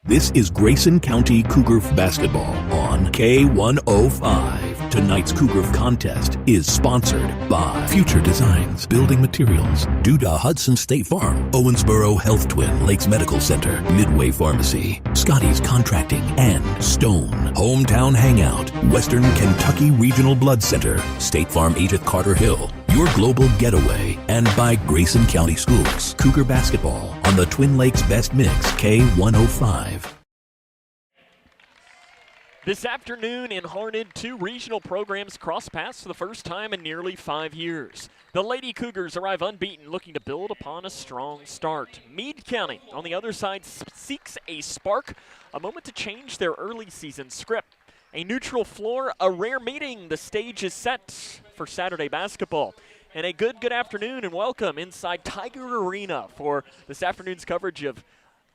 This is Grayson County Cougar basketball on K105. Tonight's Cougar contest is sponsored by Future Designs, Building Materials, Duda Hudson State Farm, Owensboro Health Twin Lakes Medical Center, Midway Pharmacy, Scotty's Contracting, and Stone. Hometown Hangout, Western Kentucky Regional Blood Center, State Farm agent Carter Hill, Your Global Getaway, and by Grayson County Schools. Cougar basketball on the Twin Lakes Best Mix, K105. This afternoon in Harned, two regional programs cross paths for the first time in nearly 5 years. The Lady Cougars arrive unbeaten, looking to build upon a strong start. Meade County, on the other side, seeks a spark, a moment to change their early season script. A neutral floor, a rare meeting. The stage is set for Saturday basketball. And a good afternoon and welcome inside Tiger Arena for this afternoon's coverage of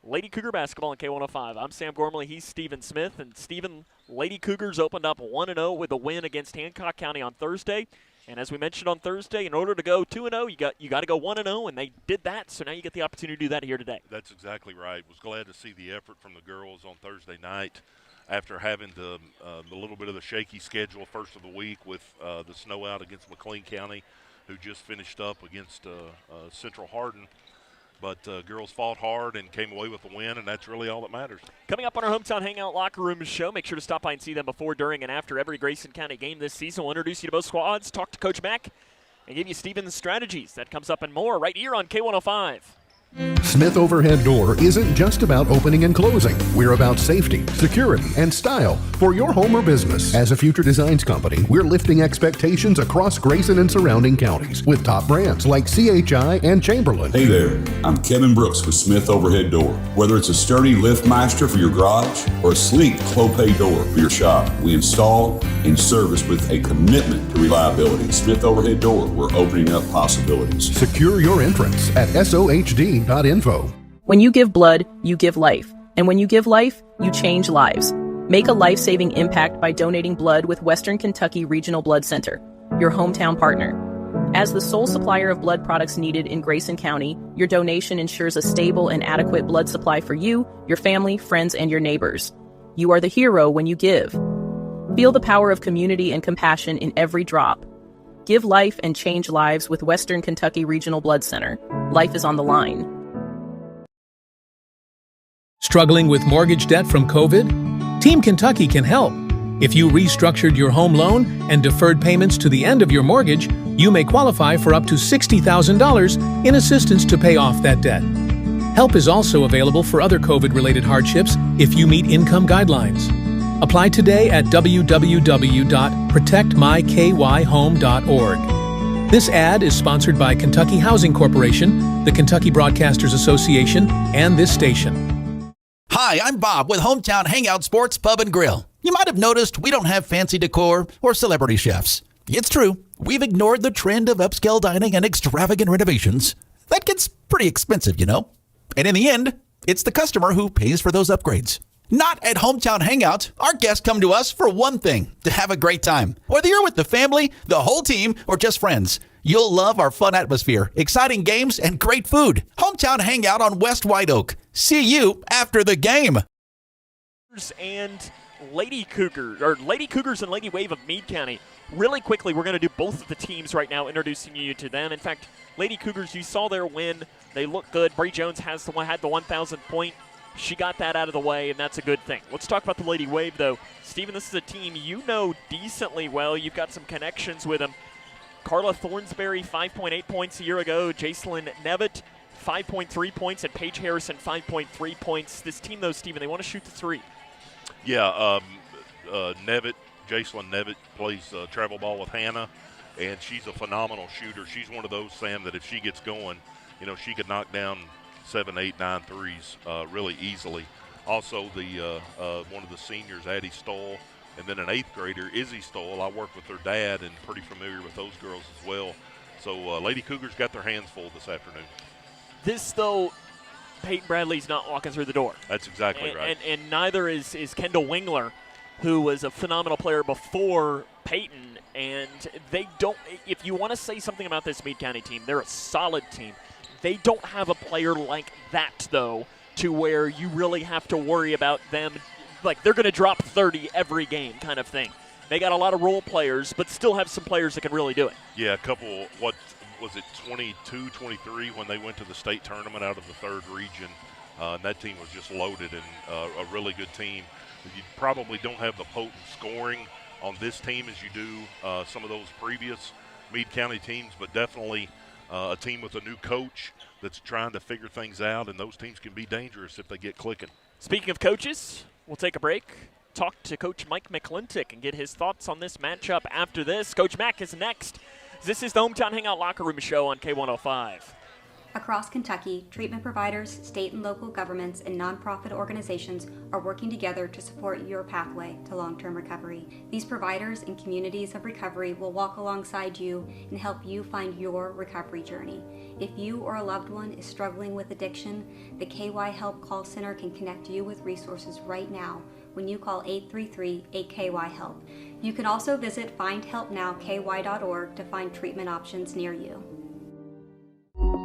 Lady Cougar basketball on K105. I'm Sam Gormley, he's Stephen Smith, and Stephen, Lady Cougars opened up 1-0 with a win against Hancock County on Thursday. And as we mentioned on Thursday, in order to go 2-0, you got to go 1-0, and they did that. So now you get the opportunity to do that here today. That's exactly right. Was glad to see the effort from the girls on Thursday night after having the little bit of the shaky schedule first of the week with the snow out against McLean County, who just finished up against Central Hardin. But girls fought hard and came away with a win, and that's really all that matters. Coming up on our Hometown Hangout Locker Room show, make sure to stop by and see them before, during, and after every Grayson County game this season. We'll introduce you to both squads, talk to Coach Mack, and give you Stephen's strategies. That comes up and more right here on K105. Smith Overhead Door isn't just about opening and closing. We're about safety, security, and style for your home or business. As a Future Designs company, we're lifting expectations across Grayson and surrounding counties with top brands like CHI and Chamberlain. Hey there, I'm Kevin Brooks with Smith Overhead Door. Whether it's a sturdy LiftMaster for your garage or a sleek Clopay door for your shop, we install and service with a commitment to reliability. Smith Overhead Door, we're opening up possibilities. Secure your entrance at SOHD.info. When you give blood, you give life. And when you give life, you change lives. Make a life-saving impact by donating blood with Western Kentucky Regional Blood Center, your hometown partner. As the sole supplier of blood products needed in Grayson County, your donation ensures a stable and adequate blood supply for you, your family, friends, and your neighbors. You are the hero when you give. Feel the power of community and compassion in every drop. Give life and change lives with Western Kentucky Regional Blood Center. Life is on the line. Struggling with mortgage debt from COVID? Team Kentucky can help. If you restructured your home loan and deferred payments to the end of your mortgage, you may qualify for up to $60,000 in assistance to pay off that debt. Help is also available for other COVID-related hardships if you meet income guidelines. Apply today at www.protectmykyhome.org. This ad is sponsored by Kentucky Housing Corporation, the Kentucky Broadcasters Association, and this station. Hi, I'm Bob with Hometown Hangout Sports Pub and Grill. You might have noticed we don't have fancy decor or celebrity chefs. It's true, we've ignored the trend of upscale dining and extravagant renovations. That gets pretty expensive, you know. And in the end, it's the customer who pays for those upgrades. Not at Hometown Hangout. Our guests come to us for one thing, to have a great time. Whether you're with the family, the whole team, or just friends, you'll love our fun atmosphere, exciting games, and great food. Hometown Hangout on West White Oak. See you after the game. And Lady Cougars and Lady Wave of Meade County. Really quickly, we're going to do both of the teams right now, introducing you to them. In fact, Lady Cougars, you saw their win. They look good. Bree Jones had the 1,000 point. She got that out of the way, and that's a good thing. Let's talk about the Lady Wave, though. Stephen, this is a team you know decently well. You've got some connections with them. Carla Thornsberry, 5.8 points a year ago. Jacelyn Nevitt, 5.3 points, and Paige Harrison, 5.3 points. This team, though, Stephen, they want to shoot the three. Yeah, Jacelyn Nevitt plays travel ball with Hannah, and she's a phenomenal shooter. She's one of those, Sam, that if she gets going, you know, she could knock down 7, 8, 9 threes really easily. Also, one of the seniors, Addie Stoll, and then an 8th grader, Izzy Stoll. I work with their dad and pretty familiar with those girls as well. So Lady Cougars got their hands full this afternoon. This, though, Peyton Bradley's not walking through the door. That's exactly right. And neither is Kendall Wingler, who was a phenomenal player before Peyton. And they don't – if you want to say something about this Meade County team, they're a solid team. They don't have a player like that, though, to where you really have to worry about them, like they're going to drop 30 every game kind of thing. They got a lot of role players, but still have some players that can really do it. Yeah, a couple, what was it, 22, 23 when they went to the state tournament out of the 3rd region. And that team was just loaded and a really good team. You probably don't have the potent scoring on this team as you do some of those previous Meade County teams, but definitely a team with a new coach that's trying to figure things out, and those teams can be dangerous if they get clicking. Speaking of coaches, we'll take a break, talk to Coach Mike McClintock and get his thoughts on this matchup after this. Coach Mack is next. This is the Hometown Hangout Locker Room Show on K105. Across Kentucky, treatment providers, state and local governments, and nonprofit organizations are working together to support your pathway to long-term recovery. These providers and communities of recovery will walk alongside you and help you find your recovery journey. If you or a loved one is struggling with addiction, the KY Help Call Center can connect you with resources right now when you call 833-8KY-HELP. You can also visit findhelpnowky.org to find treatment options near you.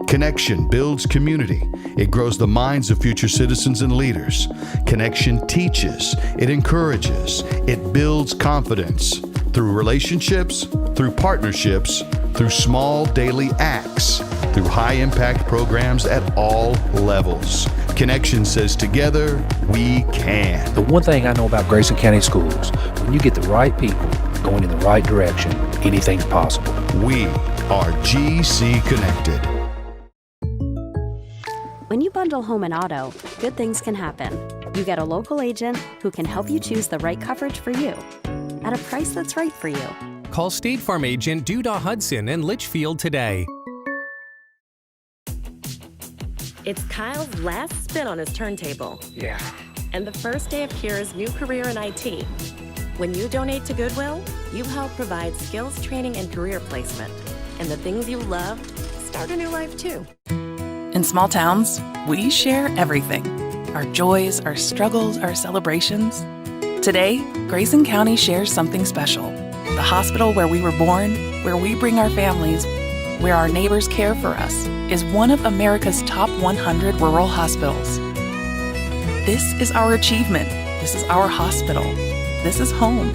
Connection builds community. It grows the minds of future citizens and leaders. Connection teaches. It encourages. It builds confidence through relationships, through partnerships, through small daily acts, through high-impact programs at all levels. Connection says together, we can. The one thing I know about Grayson County Schools, when you get the right people going in the right direction, anything's possible. We are GC Connected. When you bundle home and auto, good things can happen. You get a local agent who can help you choose the right coverage for you at a price that's right for you. Call State Farm agent Duda Hudson in Litchfield today. It's Kyle's last spin on his turntable. Yeah. And the first day of Kira's new career in IT. When you donate to Goodwill, you help provide skills training and career placement. And the things you loved start a new life too. In small towns, we share everything. Our joys, our struggles, our celebrations. Today, Grayson County shares something special. The hospital where we were born, where we bring our families, where our neighbors care for us, is one of America's top 100 rural hospitals. This is our achievement. This is our hospital. This is home.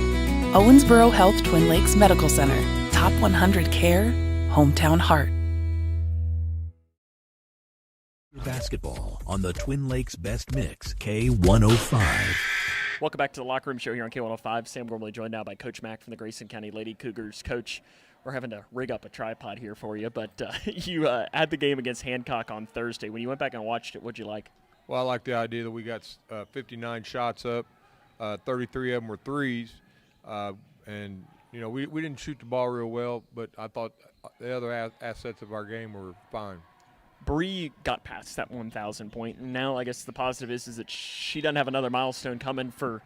Owensboro Health Twin Lakes Medical Center. Top 100 care, hometown heart. Basketball on the Twin Lakes Best Mix, K105. Welcome back to the Locker Room Show here on K105. Sam Gormley joined now by Coach Mack from the Grayson County Lady Cougars. Coach, we're having to rig up a tripod here for you, but you had the game against Hancock on Thursday. When you went back and watched it, what'd you like? Well, I like the idea that we got 59 shots up, 33 of them were threes, and you know we didn't shoot the ball real well, but I thought the other assets of our game were fine. Bree got past that 1,000 point, and now I guess the positive is that she doesn't have another milestone coming for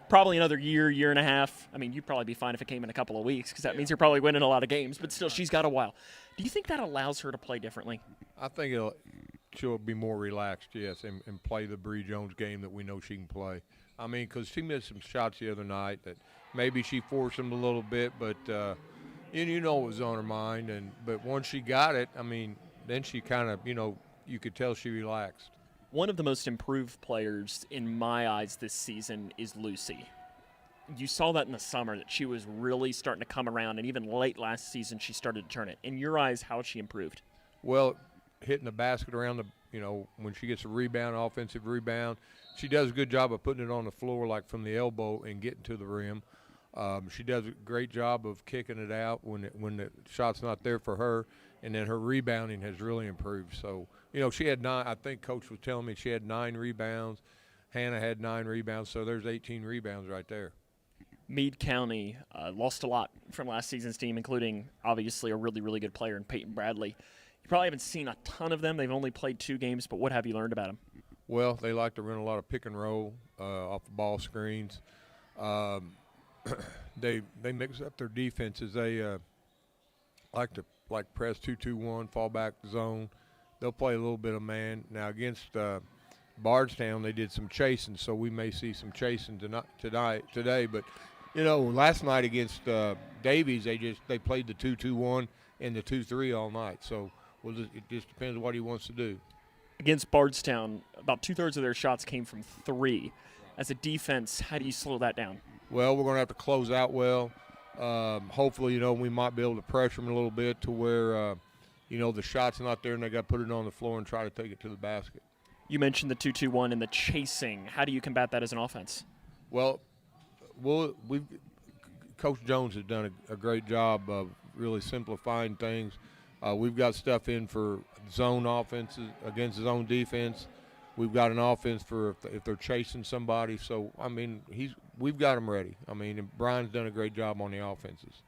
probably another year and a half. I mean, you'd probably be fine if it came in a couple of weeks because that means you're probably winning a lot of games, but still, she's got a while. Do you think that allows her to play differently? I think she'll be more relaxed, yes, and play the Bree Jones game that we know she can play. I mean, because she missed some shots the other night that maybe she forced them a little bit, but you know what was on her mind. But once she got it, I mean, then she kind of, you could tell she relaxed. One of the most improved players in my eyes this season is Lucy. You saw that in the summer, that she was really starting to come around, and even late last season she started to turn it. In your eyes, how has she improved? Well, hitting the basket around when she gets a rebound, offensive rebound, she does a good job of putting it on the floor, like from the elbow and getting to the rim. She does a great job of kicking it out when the shot's not there for her. And then her rebounding has really improved. So, she had 9. I think Coach was telling me she had 9 rebounds. Hannah had 9 rebounds. So there's 18 rebounds right there. Meade County lost a lot from last season's team, including obviously a really, really good player in Peyton Bradley. You probably haven't seen a ton of them. They've only played 2 games, but what have you learned about them? Well, they like to run a lot of pick and roll off the ball screens. They mix up their defenses. They like to press 2-2-1, fall back zone. They'll play a little bit of man. Now against Bardstown, they did some chasing, so we may see some chasing today. But last night against Davies, they played the 2-2-1 and the 2-3 all night. So it just depends on what he wants to do. Against Bardstown, about 2/3 of their shots came from 3. As a defense, how do you slow that down? Well, we're going to have to close out well. Hopefully, we might be able to pressure them a little bit to where, the shot's not there and they got to put it on the floor and try to take it to the basket. You mentioned the 2-2-1 and the chasing. How do you combat that as an offense? Well, Coach Jones has done a great job of really simplifying things. We've got stuff in for zone offenses against zone defense. We've got an offense for if they're chasing somebody. So, we've got them ready. And Brian's done a great job on the offenses.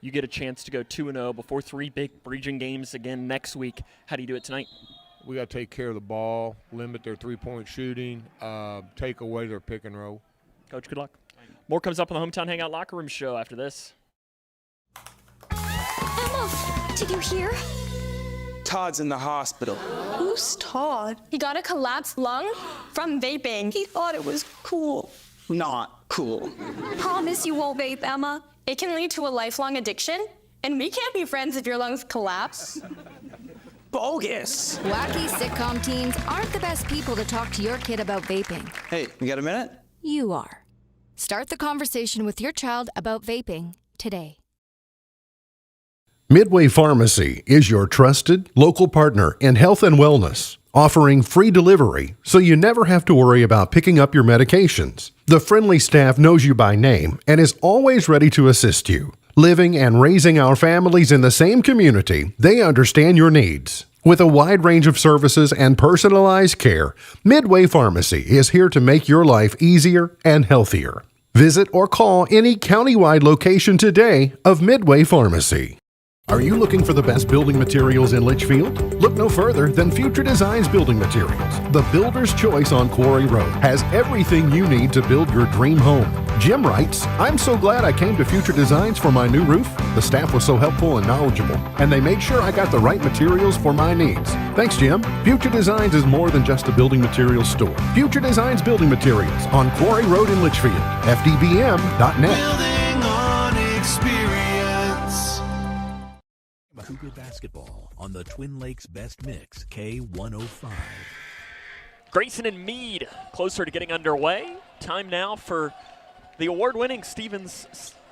You get a chance to go 2-0 before 3 big region games again next week. How do you do it tonight? We got to take care of the ball, limit their three-point shooting, take away their pick and roll. Coach, good luck. More comes up on the Hometown Hangout Locker Room Show after this. Emma, did you hear? Todd's in the hospital. Who's Todd? He got a collapsed lung from vaping. He thought it was cool. Not cool. Promise you won't vape, Emma. It can lead to a lifelong addiction, and we can't be friends if your lungs collapse. Bogus. Wacky sitcom teens aren't the best people to talk to your kid about vaping. Hey, you got a minute? You are. Start the conversation with your child about vaping today. Midway Pharmacy is your trusted local partner in health and wellness, offering free delivery so you never have to worry about picking up your medications. The friendly staff knows you by name and is always ready to assist you. Living and raising our families in the same community, they understand your needs. With a wide range of services and personalized care, Midway Pharmacy is here to make your life easier and healthier. Visit or call any countywide location today of Midway Pharmacy. Are you looking for the best building materials in Litchfield? Look no further than Future Designs Building Materials. The builder's choice on Quarry Road has everything you need to build your dream home. Jim writes, "I'm so glad I came to Future Designs for my new roof. The staff was so helpful and knowledgeable, and they made sure I got the right materials for my needs. Thanks, Jim." Future Designs is more than just a building materials store. Future Designs Building Materials on Quarry Road in Litchfield. FDBM.net. Building on experience. Cougar basketball on the Twin Lakes Best Mix, K105. Grayson and Meade closer to getting underway. Time now for the award-winning Stevens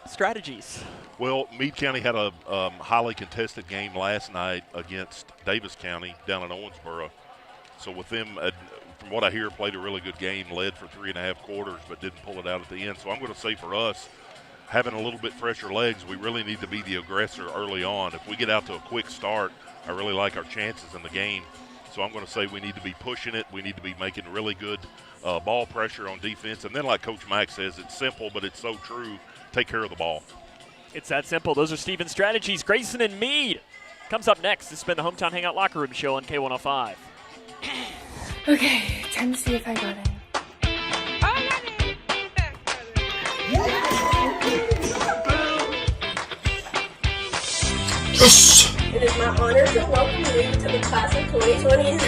strategies. Well, Meade County had a highly contested game last night against Davis County down in Owensboro. So with them, from what I hear, played a really good game, led for 3.5 quarters, but didn't pull it out at the end. So I'm going to say for us, having a little bit fresher legs, we really need to be the aggressor early on. If we get out to a quick start, I really like our chances in the game. So I'm going to say we need to be pushing it. We need to be making really good ball pressure on defense. And then like Coach Mack says, it's simple, but it's so true. Take care of the ball. It's that simple. Those are Stevens' strategies. Grayson and Meade comes up next. This has been the Hometown Hangout Locker Room Show on K105. Okay, time to see if I got it. Yes! It is my honor to welcome you to the class of 2029.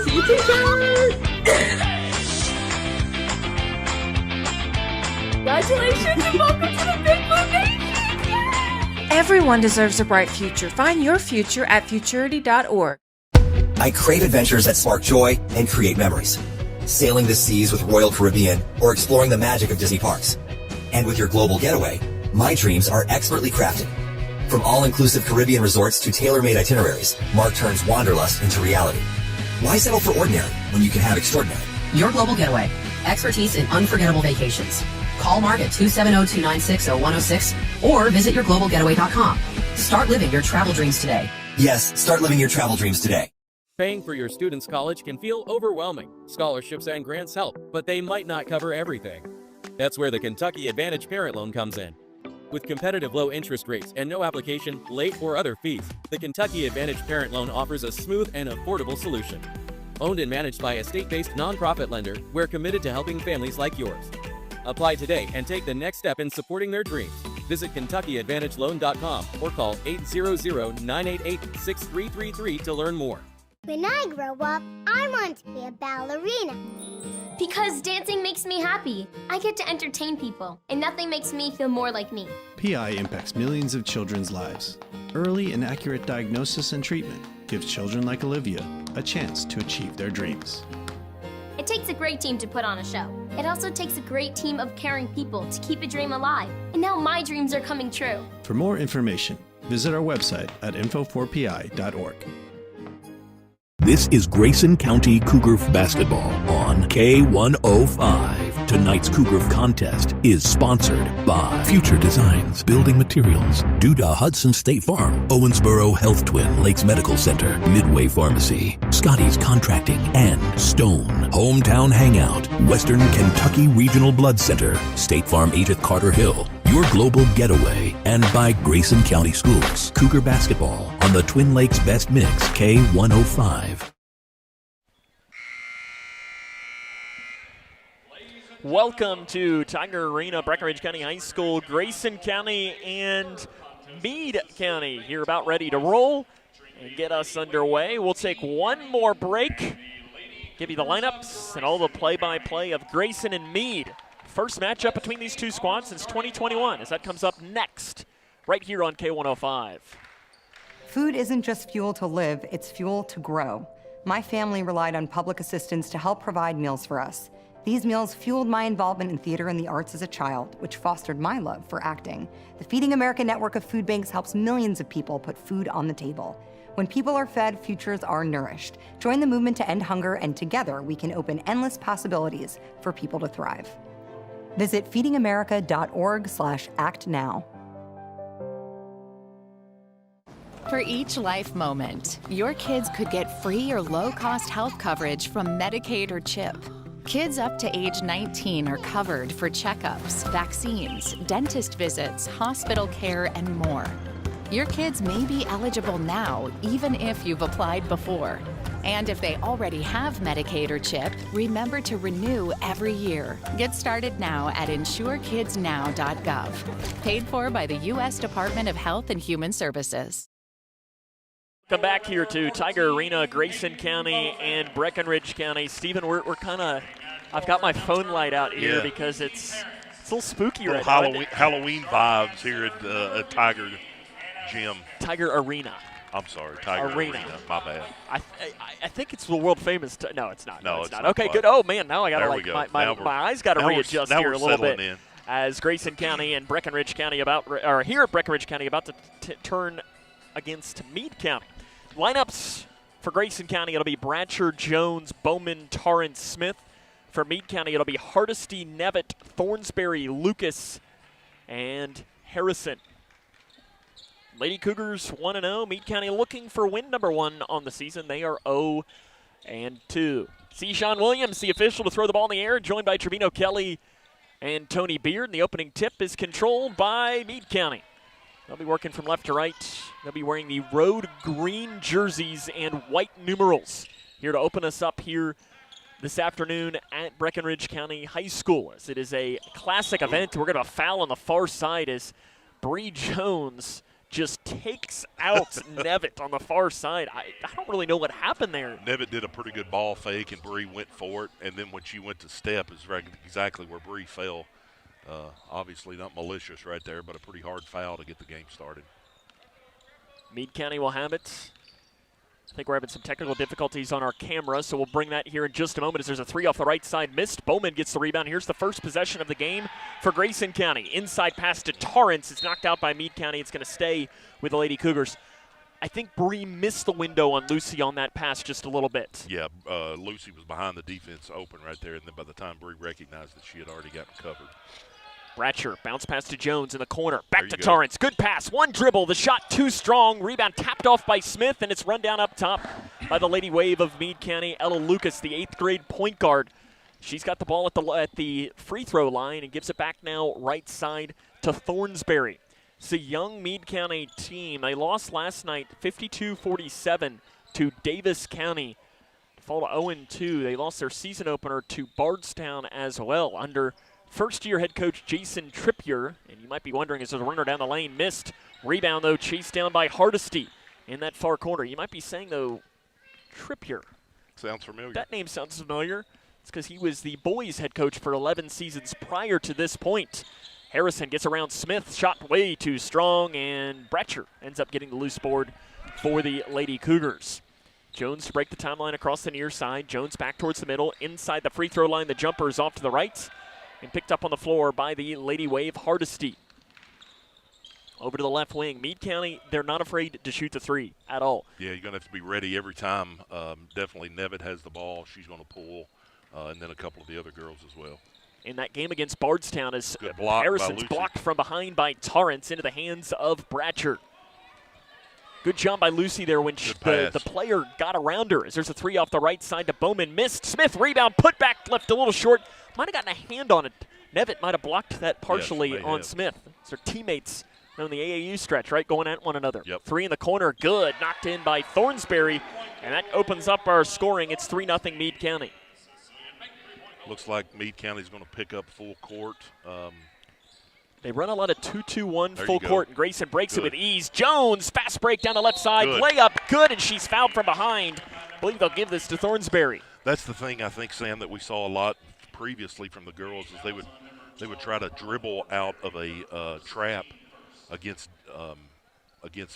See you, teachers! Congratulations and welcome to the Big Blue Nation! Everyone deserves a bright future. Find your future at futurity.org. I crave adventures that spark joy and create memories. Sailing the seas with Royal Caribbean or exploring the magic of Disney parks. And with your global getaway, my dreams are expertly crafted. From all-inclusive Caribbean resorts to tailor-made itineraries, Mark turns wanderlust into reality. Why settle for ordinary when you can have extraordinary? Your Global Getaway. Expertise in unforgettable vacations. Call Mark at 270-296-0106 or visit yourglobalgetaway.com. Start living your travel dreams today. Yes, start living your travel dreams today. Paying for your student's college can feel overwhelming. Scholarships and grants help, but they might not cover everything. That's where the Kentucky Advantage Parent Loan comes in. With competitive low interest rates and no application, late, or other fees, the Kentucky Advantage Parent Loan offers a smooth and affordable solution. Owned and managed by a state-based nonprofit lender, we're committed to helping families like yours. Apply today and take the next step in supporting their dreams. Visit KentuckyAdvantageLoan.com or call 800-988-6333 to learn more. When I grow up, I want to be a ballerina. Because dancing makes me happy. I get to entertain people, and nothing makes me feel more like me. PI impacts millions of children's lives. Early and accurate diagnosis and treatment gives children like Olivia a chance to achieve their dreams. It takes a great team to put on a show. It also takes a great team of caring people to keep a dream alive. And now my dreams are coming true. For more information, visit our website at info4pi.org. This is Grayson County Cougar basketball on K105. Tonight's Cougar contest is sponsored by Future Designs Building Materials, due to Hudson State Farm, Owensboro Health Twin Lakes Medical Center, Midway Pharmacy, Scotty's Contracting, and Stone Hometown Hangout, Western Kentucky Regional Blood Center, State Farm agent Carter Hill, Your Global Getaway, and by Grayson County Schools. Cougar basketball on the Twin Lakes Best Mix, K105. Welcome to Tiger Arena, Breckinridge County High School. Grayson County and Meade County here about ready to roll and get us underway. We'll take one more break, give you the lineups and all the play-by-play of Grayson and Meade. First matchup between these two squads since 2021, as that comes up next, right here on K105. Food isn't just fuel to live, it's fuel to grow. My family relied on public assistance to help provide meals for us. These meals fueled my involvement in theater and the arts as a child, which fostered my love for acting. The Feeding America network of food banks helps millions of people put food on the table. When people are fed, futures are nourished. Join the movement to end hunger, and together we can open endless possibilities for people to thrive. Visit feedingamerica.org/actnow. For each life moment, your kids could get free or low-cost health coverage from Medicaid or CHIP. Kids up to age 19 are covered for checkups, vaccines, dentist visits, hospital care, and more. Your kids may be eligible now, even if you've applied before. And if they already have Medicaid or CHIP, remember to renew every year. Get started now at insurekidsnow.gov. Paid for by the U.S. Department of Health and Human Services. Come back here to Tiger Arena, Grayson County and Breckinridge County. Stephen, we're kind of, I've got my phone light out here because it's a little spooky right now. Halloween vibes here at Tiger Gym. Tiger Arena. I'm sorry, Tiger Arena. My bad. I think it's the world famous. No, it's not. No, it's not. Okay, good. Oh man, now I got to my eyes got to readjust here a little bit. In. As Grayson County and Breckinridge County here at Breckinridge County about to turn against Meade County. Lineups for Grayson County, it'll be Bratcher, Jones, Bowman, Torrance, Smith. For Meade County, it'll be Hardesty, Nevitt, Thornsberry, Lucas, and Harrison. Lady Cougars 1-0. Meade County looking for win number 1 on the season. They are 0-2. Sean Williams, the official to throw the ball in the air, joined by Trevino Kelly and Tony Beard. And the opening tip is controlled by Meade County. They'll be working from left to right. They'll be wearing the road green jerseys and white numerals here to open us up here this afternoon at Breckinridge County High School. As it is a classic event. We're going to have a foul on the far side as Bree Jones just takes out Nevitt on the far side. I don't really know what happened there. Nevitt did a pretty good ball fake, and Bree went for it. And then when she went to step is exactly where Bree fell. Obviously not malicious right there, but a pretty hard foul to get the game started. Meade County will have it. I think we're having some technical difficulties on our camera, so we'll bring that here in just a moment as there's a 3 off the right side missed. Bowman gets the rebound. Here's the first possession of the game for Grayson County. Inside pass to Torrance. It's knocked out by Meade County. It's going to stay with the Lady Cougars. I think Bree missed the window on Lucy on that pass just a little bit. Yeah, Lucy was behind the defense open right there, and then by the time Bree recognized that she had already gotten covered. Bratcher, bounce pass to Jones in the corner. Back to Torrance. Good pass. One dribble. The shot too strong. Rebound tapped off by Smith, and it's run down up top by the Lady Wave of Meade County. Ella Lucas, the 8th grade point guard. She's got the ball at the free throw line and gives it back now right side to Thornsberry. It's a young Meade County team. They lost last night 52-47 to Davis County. Fall to 0-2. They lost their season opener to Bardstown as well under first-year head coach Jason Trippier. And you might be wondering, is there a runner down the lane? Missed. Rebound, though, chased down by Hardesty in that far corner. You might be saying, though, Trippier. Sounds familiar. That name sounds familiar. It's because he was the boys' head coach for 11 seasons prior to this point. Harrison gets around Smith. Shot way too strong, and Bratcher ends up getting the loose board for the Lady Cougars. Jones to break the timeline across the near side. Jones back towards the middle. Inside the free throw line, the jumper is off to the right and picked up on the floor by the Lady Wave, Hardesty. Over to the left wing. Meade County, they're not afraid to shoot the three at all. Yeah, you're going to have to be ready every time. Definitely Nevitt has the ball. She's going to pull, and then a couple of the other girls as well. In that game against Bardstown, as block Harrison's blocked from behind by Torrance into the hands of Bratcher. Good job by Lucy there when the player got around her. As there's a three off the right side to Bowman. Missed. Smith rebound, put back, left a little short. Might have gotten a hand on it. Nevitt might have blocked that partially on Smith. It's their teammates on the AAU stretch, right, going at one another. Yep. Three in the corner, good. Knocked in by Thornsberry, and that opens up our scoring. It's 3-0 Meade County. Looks like Meade County's going to pick up full court. They run a lot of 2-2-1 full court, and Grayson breaks it with ease. Jones, fast break down the left side, layup, good, and she's fouled from behind. I believe they'll give this to Thornsberry. That's the thing, I think, Sam, that we saw a lot previously from the girls is they would try to dribble out of a trap against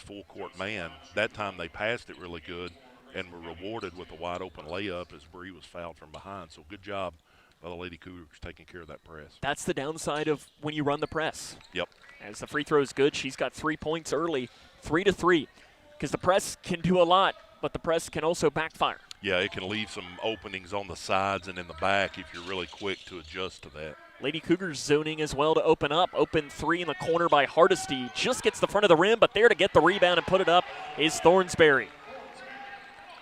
full court man. That time they passed it really good and were rewarded with a wide open layup as Bree was fouled from behind. So good job by the Lady Cougars taking care of that press. That's the downside of when you run the press. Yep. As the free throw is good, she's got 3 points early, 3-3. Because the press can do a lot, but the press can also backfire. Yeah, it can leave some openings on the sides and in the back if you're really quick to adjust to that. Lady Cougars zoning as well to open up. Open three in the corner by Hardesty. Just gets the front of the rim, but there to get the rebound and put it up is Thornsberry.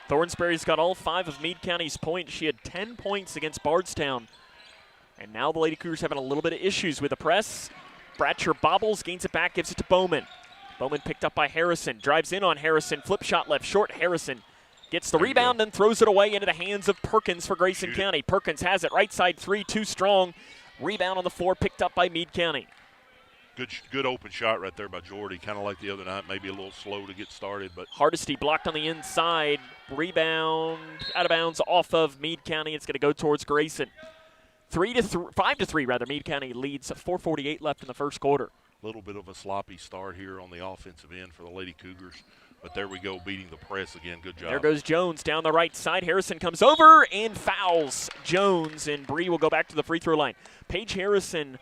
Thornsberry's got all 5 of Meade County's points. She had 10 points against Bardstown. And now the Lady Cougars having a little bit of issues with the press. Bratcher bobbles, gains it back, gives it to Bowman. Bowman picked up by Harrison. Drives in on Harrison. Flip shot left short. Harrison gets the rebound and throws it away into the hands of Perkins for Grayson County. Perkins has it. Right side three, too strong. Rebound on the floor, picked up by Meade County. Good open shot right there by Jordy. Kind of like the other night, maybe a little slow to get started. But Hardesty blocked on the inside. Rebound out of bounds off of Meade County. It's going to go towards Grayson. 5-3 rather. Meade County leads. 4:48 left in the first quarter. A little bit of a sloppy start here on the offensive end for the Lady Cougars. But there we go, beating the press again. Good job. There goes Jones down the right side. Harrison comes over and fouls Jones, and Bree will go back to the free throw line. Paige Harrison,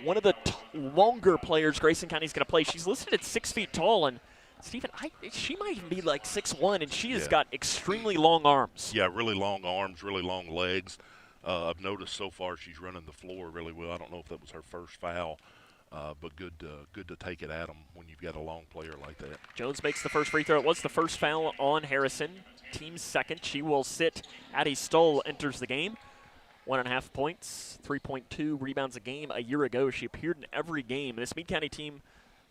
one of the longer players Grayson County's going to play. She's listed at 6 feet tall, and Stephen, she might even be like 6'1", and she has got extremely long arms. Yeah, really long arms, really long legs. I've noticed so far she's running the floor really well. I don't know if that was her first foul. But good to take it at them when you've got a long player like that. Jones makes the first free throw. It was the first foul on Harrison. Team's second. She will sit. Addie Stoll enters the game. 1.5 points, 3.2 rebounds a game. A year ago, she appeared in every game. This Meade County team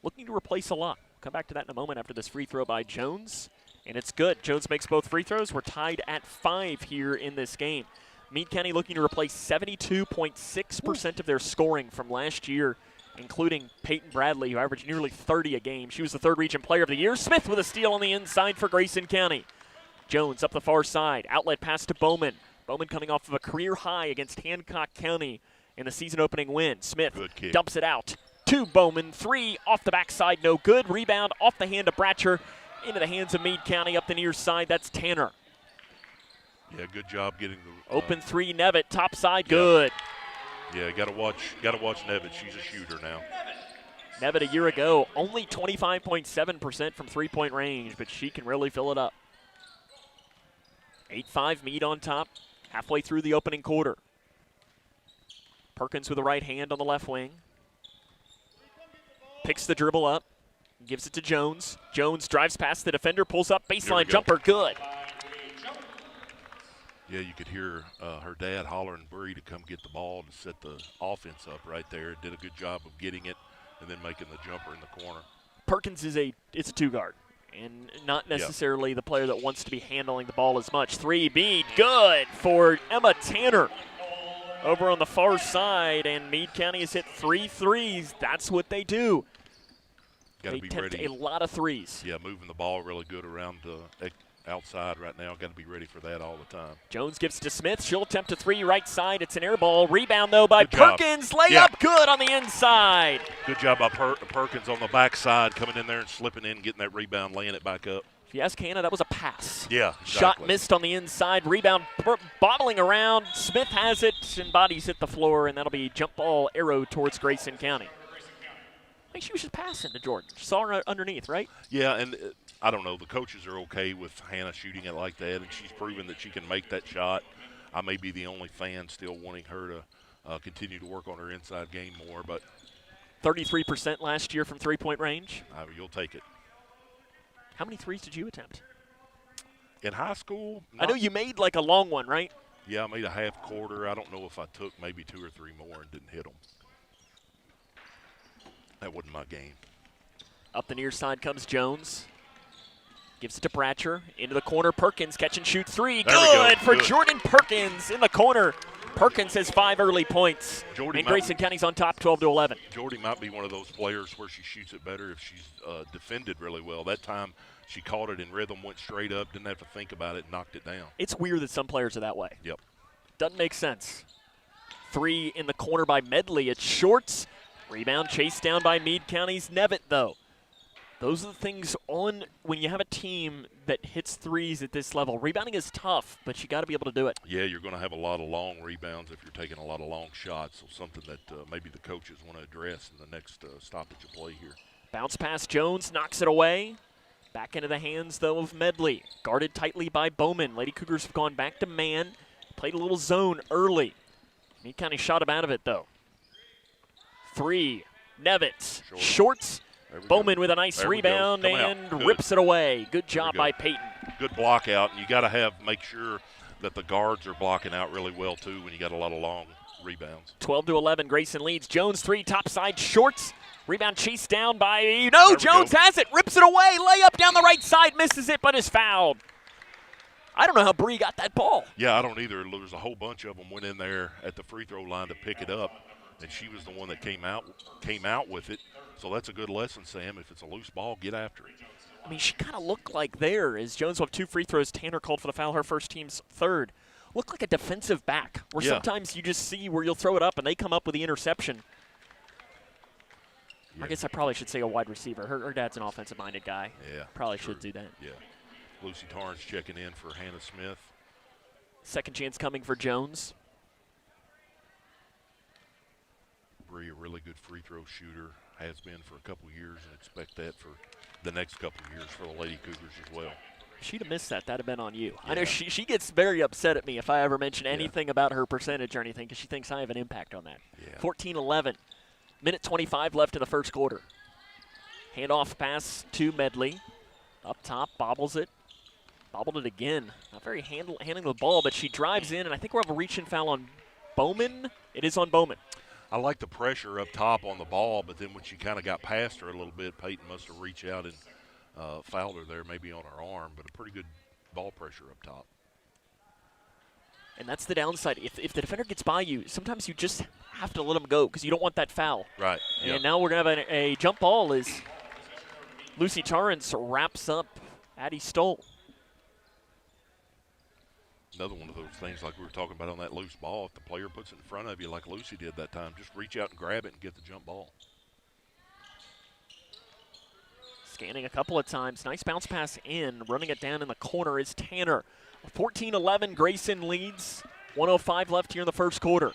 looking to replace a lot. Come back to that in a moment after this free throw by Jones. And it's good. Jones makes both free throws. We're tied at 5 here in this game. Meade County looking to replace 72.6% of their scoring from last year, including Peyton Bradley, who averaged nearly 30 a game. She was the 3rd region player of the year. Smith with a steal on the inside for Grayson County. Jones up the far side. Outlet pass to Bowman. Bowman coming off of a career high against Hancock County in the season opening win. Smith dumps it out to Bowman. 3 off the backside, no good. Rebound off the hand of Bratcher into the hands of Meade County up the near side. That's Tanner. Yeah, good job getting the open 3. Nevitt top side, good. Yeah, got to watch Nevitt. She's a shooter now. Nevitt a year ago, only 25.7% from 3-point range, but she can really fill it up. 8-5 Meade on top, halfway through the opening quarter. Perkins with the right hand on the left wing. Picks the dribble up, gives it to Jones. Jones drives past the defender, pulls up, baseline jumper, good. Yeah, you could hear her dad hollering Bree to come get the ball and set the offense up right there. Did a good job of getting it and then making the jumper in the corner. Perkins is a 2-guard and not necessarily the player that wants to be handling the ball as much. 3 Meade, good for Emma Tanner over on the far side, and Meade County has hit 3 threes. That's what they do. They be attempt ready. A lot of threes. Yeah, moving the ball really good around the outside right now. Got to be ready for that all the time. Jones gives to Smith. She'll attempt a 3 right side. It's an air ball. Rebound, though, by Perkins. Layup good on the inside. Good job by Perkins on the backside, coming in there and slipping in, getting that rebound, laying it back up. If you ask Hannah, that was a pass. Yeah, exactly. Shot missed on the inside. Rebound bobbling around. Smith has it, and bodies hit the floor, and that'll be jump ball arrow towards Grayson County. I think she was just passing to Jordan. Saw her underneath, right? Yeah, and I don't know. The coaches are okay with Hannah shooting it like that, and she's proven that she can make that shot. I may be the only fan still wanting her to continue to work on her inside game more, but 33% last year from three-point range. You'll take it. How many threes did you attempt? In high school? I know you made like a long one, right? Yeah, I made a half quarter. I don't know if I took maybe 2 or 3 more and didn't hit them. That wasn't my game. Up the near side comes Jones. Gives it to Bratcher. Into the corner. Perkins catch and shoot 3. Good for Jordan Perkins in the corner. Perkins has 5 early points. And Grayson County's on top 12-11. Jordy might be one of those players where she shoots it better if she's defended really well. That time she caught it in rhythm, went straight up, didn't have to think about it, knocked it down. It's weird that some players are that way. Yep. Doesn't make sense. 3 in the corner by Medley. It's Shorts. Rebound chased down by Meade County's Nevitt, though. Those are the things on when you have a team that hits threes at this level. Rebounding is tough, but you got to be able to do it. Yeah, you're going to have a lot of long rebounds if you're taking a lot of long shots. So something that maybe the coaches want to address in the next stoppage of play here. Bounce pass Jones, knocks it away. Back into the hands, though, of Medley. Guarded tightly by Bowman. Lady Cougars have gone back to man. Played a little zone early. Meade County shot him out of it, though. 3, Nevitz. Shorts. Bowman with a nice rebound and rips it away. Good job by Peyton. Good block out, and you got to make sure that the guards are blocking out really well too when you got a lot of long rebounds. 12-11, Grayson leads. Jones 3, top side, Shorts. Rebound chased down by Jones has it, rips it away. Layup down the right side, misses it, but is fouled. I don't know how Bree got that ball. Yeah, I don't either. There's a whole bunch of them went in there at the free throw line to pick it up, and she was the one that came out with it. So that's a good lesson, Sam. If it's a loose ball, get after it. I mean, she kind of looked like there as Jones will have 2 free throws. Tanner called for the foul, her first team's 3rd. Looked like a defensive back where sometimes you just see where you'll throw it up and they come up with the interception. Yeah. I guess I probably should say a wide receiver. Her dad's an offensive-minded guy. Yeah. Probably should do that. Yeah. Lucy Tarns checking in for Hannah Smith. Second chance coming for Jones. Bree, a really good free throw shooter, has been for a couple years, and expect that for the next couple of years for the Lady Cougars as well. She'd have missed that. That'd have been on you. Yeah. I know she gets very upset at me if I ever mention anything about her percentage or anything because she thinks I have an impact on that. Yeah. 14-11. Minute 25 left in the first quarter. Handoff pass to Medley. Up top, bobbles it. Bobbled it again. Not very handling the ball, but she drives in, and I think we'll have a reach-in foul on Bowman. It is on Bowman. I like the pressure up top on the ball, but then when she kind of got past her a little bit, Peyton must have reached out and fouled her there, maybe on her arm, but a pretty good ball pressure up top. And that's the downside. If the defender gets by you, sometimes you just have to let them go because you don't want that foul. Right. And now we're going to have a jump ball as Lucy Torrance wraps up Addie Stoll. Another one of those things like we were talking about on that loose ball. If the player puts it in front of you like Lucy did that time, just reach out and grab it and get the jump ball. Scanning a couple of times. Nice bounce pass in. Running it down in the corner is Tanner. 14-11, Grayson leads. 1:05 left here in the first quarter.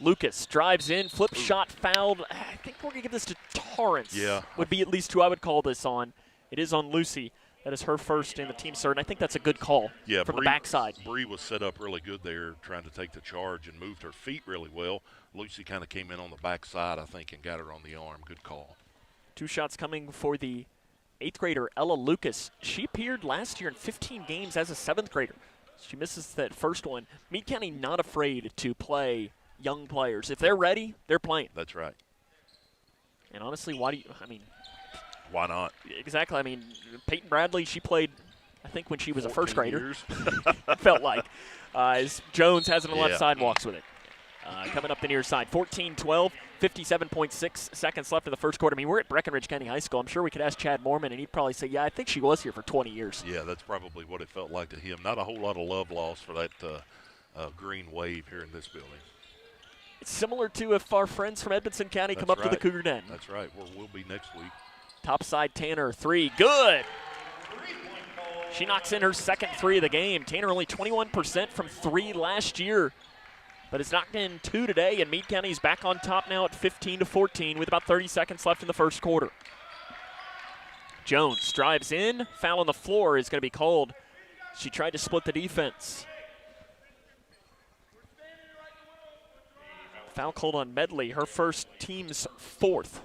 Lucas drives in, flip shot fouled. I think we're going to give this to Torrance. Yeah. Would be at least who I would call this on. It is on Lucy. That is her first in the team third, and I think that's a good call from the backside. Bree was set up really good there, trying to take the charge and moved her feet really well. Lucy kind of came in on the backside, I think, and got her on the arm. Good call. 2 shots coming for the 8th grader, Ella Lucas. She appeared last year in 15 games as a 7th grader. She misses that first one. Meade County not afraid to play young players. If they're ready, they're playing. That's right. And honestly, why not? Exactly. I mean, Peyton Bradley, she played, I think, when she was a first grader. It felt like. As Jones has it on the left side, walks with it. Coming up the near side. 14-12, 57.6 seconds left in the first quarter. I mean, we're at Breckinridge County High School. I'm sure we could ask Chad Mormon, and he'd probably say, yeah, I think she was here for 20 years. Yeah, that's probably what it felt like to him. Not a whole lot of love lost for that green wave here in this building. It's similar to if our friends from Edmonson County come up to the Cougar Den. That's right, where we'll be next week. Top side, Tanner, 3, good. She knocks in her second three of the game. Tanner only 21% from three last year, but has knocked in two today, and Meade County's back on top now at 15-14 with about 30 seconds left in the first quarter. Jones drives in. Foul on the floor is going to be called. She tried to split the defense. Foul called on Medley, her first, team's fourth.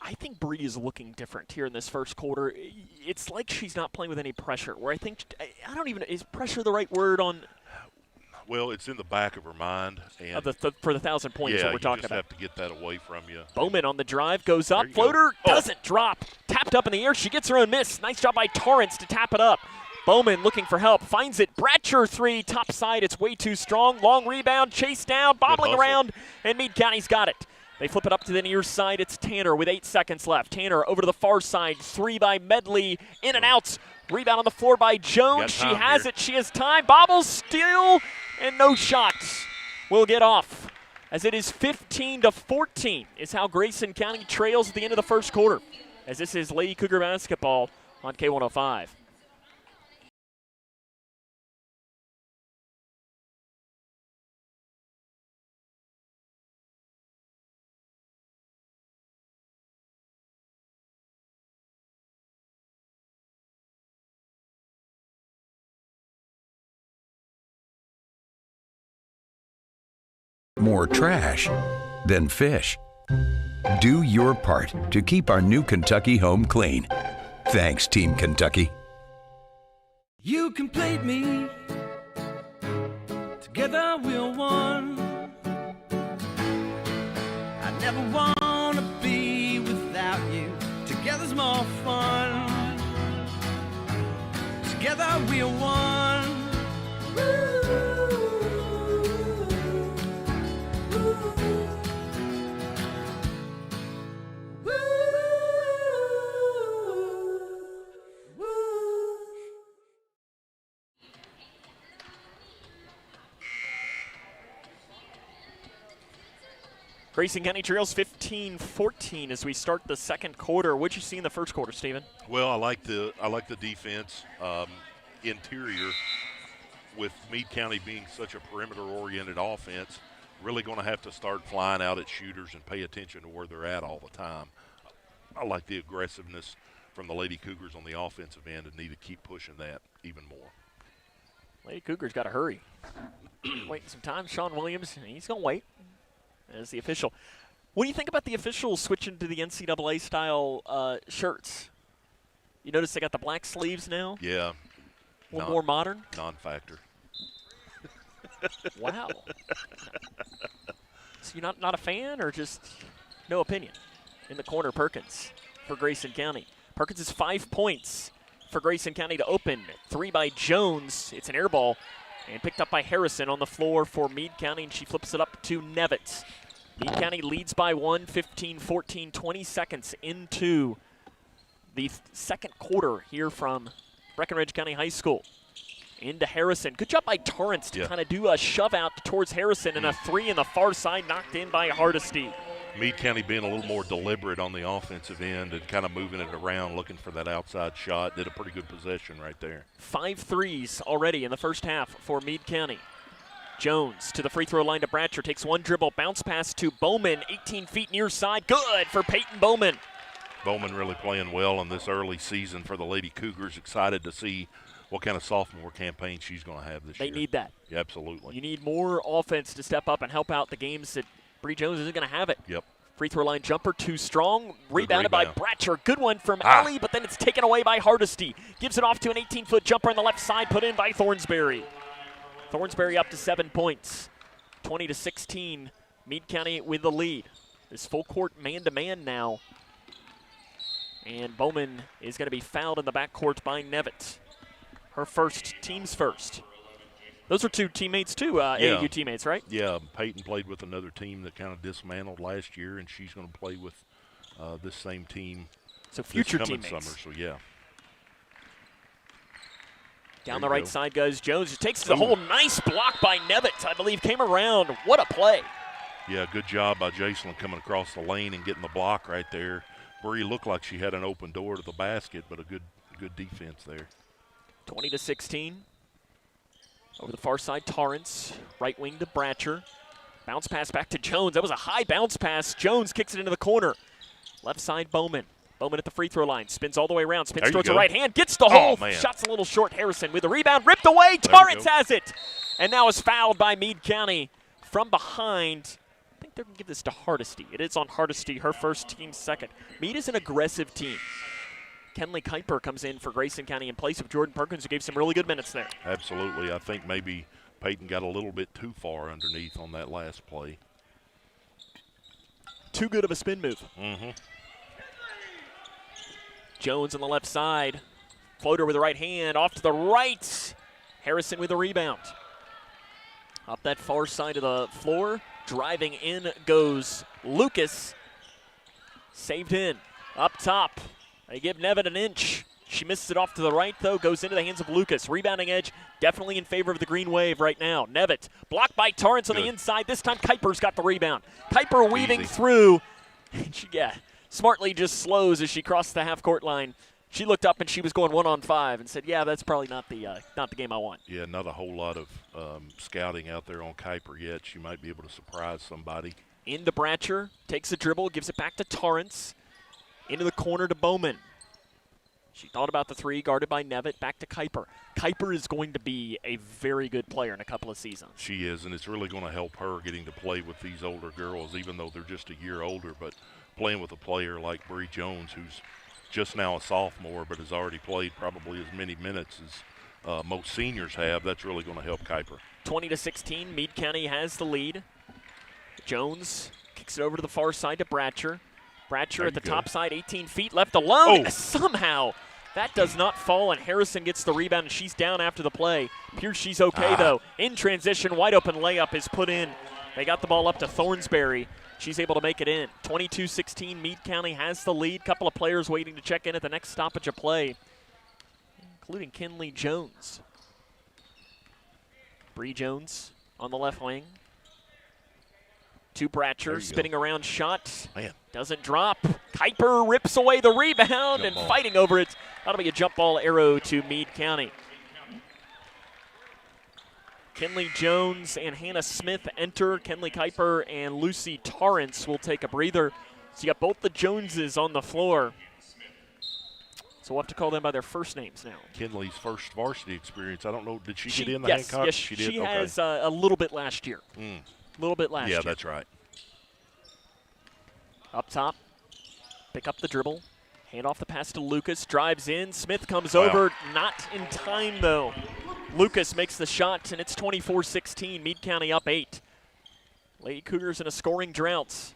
I think Bree is looking different here in this first quarter. It's like she's not playing with any pressure, where I think, I don't even, is pressure the right word on? Well, it's in the back of her mind. And for the 1,000 points that we're talking about. Yeah, you just have to get that away from you. Bowman on the drive, goes up, floater, doesn't drop. Tapped up in the air, she gets her own miss. Nice job by Torrance to tap it up. Bowman looking for help, finds it. Bratcher three, top side, it's way too strong. Long rebound, chase down, bobbling around, and Meade County's got it. They flip it up to the near side. It's Tanner with 8 seconds left. Tanner over to the far side. Three by Medley. In and out. Rebound on the floor by Jones. She has it. She has time. Bobbles, steal, and no shots. Will get off. As it is 15-14 is how Grayson County trails at the end of the first quarter. As this is Lady Cougar basketball on K105. More trash than fish. Do your part to keep our new Kentucky home clean. Thanks, Team Kentucky. You complete me. Together we're one. I never want to be without you. Together's more fun. Together we're one. Woo. Grayson County trails 15-14 as we start the second quarter. What'd you see in the first quarter, Stephen? Well, I like the defense. Interior, with Meade County being such a perimeter-oriented offense, really going to have to start flying out at shooters and pay attention to where they're at all the time. I like the aggressiveness from the Lady Cougars on the offensive end and need to keep pushing that even more. Lady Cougars got to hurry. Waiting some time. Sean Williams, he's going to wait as the official. What do you think about the officials switching to the NCAA-style shirts? You notice they got the black sleeves now? Yeah. A little more modern? Non-factor. Wow. So you're not a fan or just no opinion? In the corner, Perkins for Grayson County. Perkins is 5 points for Grayson County to open. Three by Jones. It's an air ball. And picked up by Harrison on the floor for Meade County, and she flips it up to Nevitz. Meade County leads by 1, 15-14, 20 seconds into the second quarter here from Breckinridge County High School. Into Harrison. Good job by Torrance to kind of do a shove out towards Harrison, and a three in the far side knocked in by Hardesty. Meade County being a little more deliberate on the offensive end and kind of moving it around, looking for that outside shot. Did a pretty good possession right there. 5 threes already in the first half for Meade County. Jones to the free throw line to Bratcher. Takes one dribble, bounce pass to Bowman. 18 feet near side. Good for Peyton Bowman. Bowman really playing well in this early season for the Lady Cougars. Excited to see what kind of sophomore campaign she's going to have this year. They need that. Yeah, absolutely. You need more offense to step up and help out the games that Bree Jones isn't going to have it. Yep. Free throw line jumper, too strong. Rebounded by Bratcher. Good one from Ellie, but then it's taken away by Hardesty. Gives it off to an 18-foot jumper on the left side, put in by Thornsberry. Thornsberry up to 7 points. 20-16, Meade County with the lead. This full court man-to-man now. And Bowman is going to be fouled in the backcourt by Nevitz. Her first, team's first. Those are two teammates too, AAU teammates, right? Yeah, Peyton played with another team that kind of dismantled last year, and she's going to play with this same team so future this coming teammates. summer. So, yeah. Down the right side goes Jones. Just takes the whole nice block by Nevitz, I believe, came around. What a play. Yeah, good job by Jacelyn coming across the lane and getting the block right there. Bree looked like she had an open door to the basket, but a good good defense there. 20-16. Over the far side, Torrance. Right wing to Bratcher. Bounce pass back to Jones. That was a high bounce pass. Jones kicks it into the corner. Left side, Bowman. Bowman at the free throw line. Spins all the way around. Spins towards the right hand. Gets the hole. Shot's a little short. Harrison with the rebound. Ripped away. Torrance has it. And now is fouled by Meade County from behind. I think they're going to give this to Hardesty. It is on Hardesty, her first, team second. Meade is an aggressive team. Kenley Kuiper comes in for Grayson County in place of Jordan Perkins, who gave some really good minutes there. Absolutely. I think maybe Peyton got a little bit too far underneath on that last play. Too good of a spin move. Mm-hmm. Jones on the left side. Floater with the right hand. Off to the right. Harrison with the rebound. Up that far side of the floor. Driving in goes Lucas. Saved in. Up top. They give Nevitt an inch. She misses it off to the right, though. Goes into the hands of Lucas. Rebounding edge definitely in favor of the Green Wave right now. Nevitt blocked by Torrance on the inside. This time Kuiper's got the rebound. Kuiper weaving through. And she, smartly just slows as she crossed the half-court line. She looked up and she was going 1-on-5 and said, yeah, that's probably not the game I want. Yeah, not a whole lot of scouting out there on Kuiper yet. She might be able to surprise somebody. Into Bratcher. Takes a dribble. Gives it back to Torrance. Into the corner to Bowman. She thought about the three, guarded by Nevitt, back to Kuiper. Kuiper is going to be a very good player in a couple of seasons. She is, and it's really going to help her getting to play with these older girls, even though they're just a year older. But playing with a player like Bree Jones, who's just now a sophomore but has already played probably as many minutes as most seniors have, that's really going to help Kuiper. 20-16, Meade County has the lead. Jones kicks it over to the far side to Bratcher. Bratcher at the top side, 18 feet, left alone. Somehow that does not fall, and Harrison gets the rebound, and she's down after the play. Appears she's okay, though. In transition, wide open layup is put in. They got the ball up to Thornsberry. She's able to make it in. 22-16, Meade County has the lead. Couple of players waiting to check in at the next stoppage of play, including Kinley Jones. Bree Jones on the left wing. To Bratcher, spinning around shot. Doesn't drop. Kuiper rips away the rebound and fighting over it. That'll be a jump ball arrow to Meade County. Kinley Jones and Hannah Smith enter. Kenley Kuiper and Lucy Torrance will take a breather. So you got both the Joneses on the floor. So we'll have to call them by their first names now. Kinley's first varsity experience. I don't know, did she get in the Hancock? Hancock? Yes, she did. She has a little bit last year. A little bit last year. Yeah, that's right. Up top, pick up the dribble, hand off the pass to Lucas, drives in, Smith comes over, not in time though. Lucas makes the shot, and it's 24-16, Meade County up 8. Lady Cougars in a scoring drought.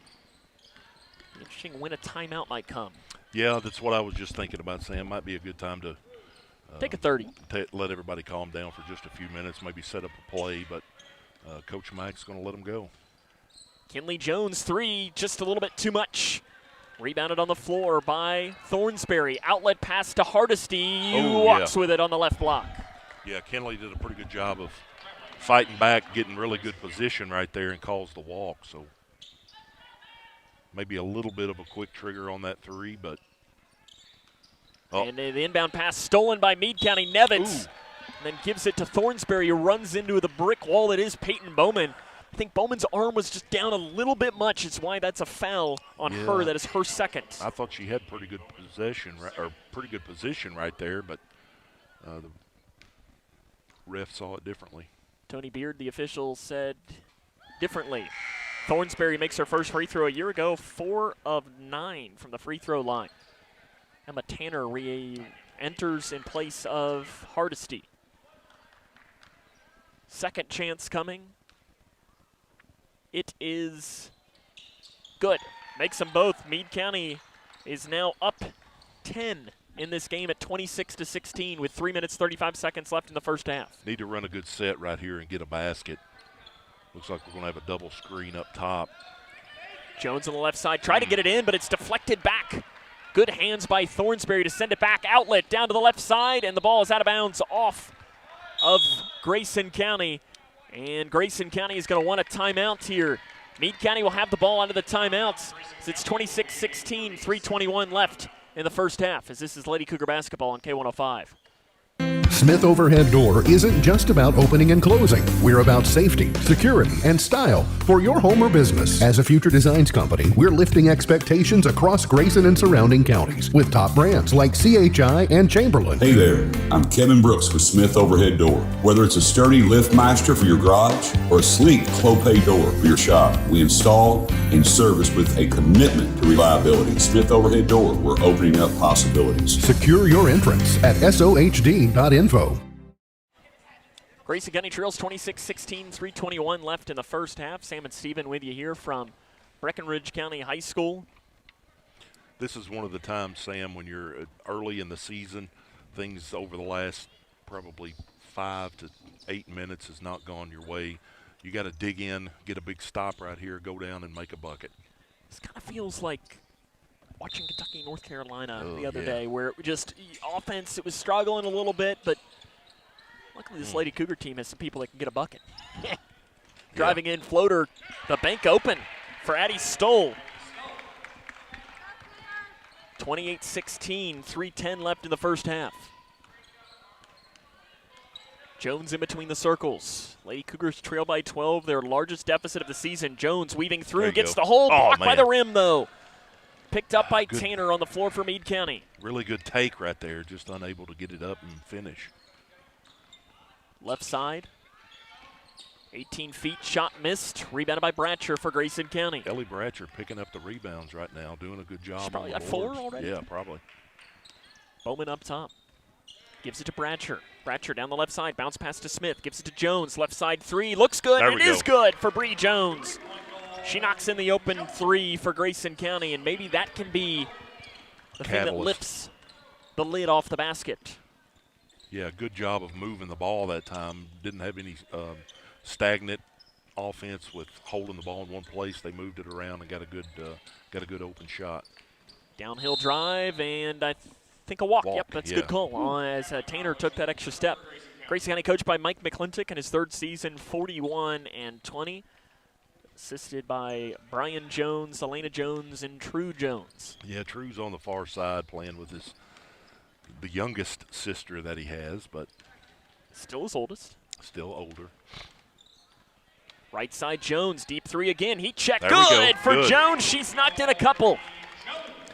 Interesting when a timeout might come. Yeah, that's what I was just thinking about, Sam. Might be a good time to take a 30. Let everybody calm down for just a few minutes, maybe set up a play, but Coach Mack's going to let them go. Kinley Jones, three, just a little bit too much. Rebounded on the floor by Thornsberry. Outlet pass to Hardesty. Walks with it on the left block. Yeah, Kinley did a pretty good job of fighting back, getting really good position right there, and calls the walk. So maybe a little bit of a quick trigger on that three, but. And the inbound pass stolen by Meade County. Nevitz. And then gives it to Thornsberry, who runs into the brick wall that is Peyton Bowman. I think Bowman's arm was just down a little bit much. It's why that's a foul on her. That is her second. I thought she had pretty good position right there, but the ref saw it differently. Tony Beard, the official, said differently. Thornsberry makes her first free throw a year ago, 4 of 9 from the free throw line. Emma Tanner enters in place of Hardesty. Second chance coming. It is good. Makes them both. Meade County is now up 10 in this game at 26-16 with 3 minutes, 35 seconds left in the first half. Need to run a good set right here and get a basket. Looks like we're going to have a double screen up top. Jones on the left side. Try to get it in, but it's deflected back. Good hands by Thornsberry to send it back. Outlet down to the left side, and the ball is out of bounds off of Grayson County. And Grayson County is going to want a timeout here. Meade County will have the ball out of the timeouts. It's 26-16, 3:21 left in the first half, as this is Lady Cougar basketball on K105. Smith Overhead Door isn't just about opening and closing. We're about safety, security, and style for your home or business. As a Future Designs company, we're lifting expectations across Grayson and surrounding counties with top brands like CHI and Chamberlain. Hey there, I'm Kevin Brooks with Smith Overhead Door. Whether it's a sturdy LiftMeister for your garage or a sleek Clopay door for your shop, we install and service with a commitment to reliability. Smith Overhead Door, we're opening up possibilities. Secure your entrance at sohd.info. Grayson County trails 26-16, 3:21 left in the first half. Sam and Steven with you here from Breckinridge County High School. This is one of the times, Sam, when you're early in the season, things over the last probably 5 to 8 minutes has not gone your way. You got to dig in, get a big stop right here, go down and make a bucket. This kind of feels like watching Kentucky, North Carolina the other day, where it just offense, it was struggling a little bit, but luckily this Lady Cougar team has some people that can get a bucket. Driving in floater, the bank open for Addie Stoll. 28-16, 3:10 left in the first half. Jones in between the circles. Lady Cougars trail by 12, their largest deficit of the season. Jones weaving through, gets the hole, blocked by the rim though. Picked up by Tanner on the floor for Meade County. Really good take right there, just unable to get it up and finish. Left side, 18 feet, shot missed, rebounded by Bratcher for Grayson County. Ellie Bratcher picking up the rebounds right now, doing a good job. She's probably on got the 4 boards. already. Yeah, probably. Bowman up top. Gives it to Bratcher. Bratcher down the left side, bounce pass to Smith, gives it to Jones. Left side 3, looks good, it is good for Bree Jones. She knocks in the open 3 for Grayson County, and maybe that can be the thing that lifts the lid off the basket. Yeah, good job of moving the ball that time. Didn't have any stagnant offense with holding the ball in one place. They moved it around and got a good open shot. Downhill drive, and I think a walk. Yep, that's a good call as Tanner took that extra step. Grayson County coached by Mike McClintock in his 3rd season, 41-20. Assisted by Brian Jones, Elena Jones, and True Jones. Yeah, True's on the far side playing with the youngest sister that he has, but still his oldest. Still older. Right side Jones, deep 3 again. Heat check, good for Jones. She's knocked in a couple.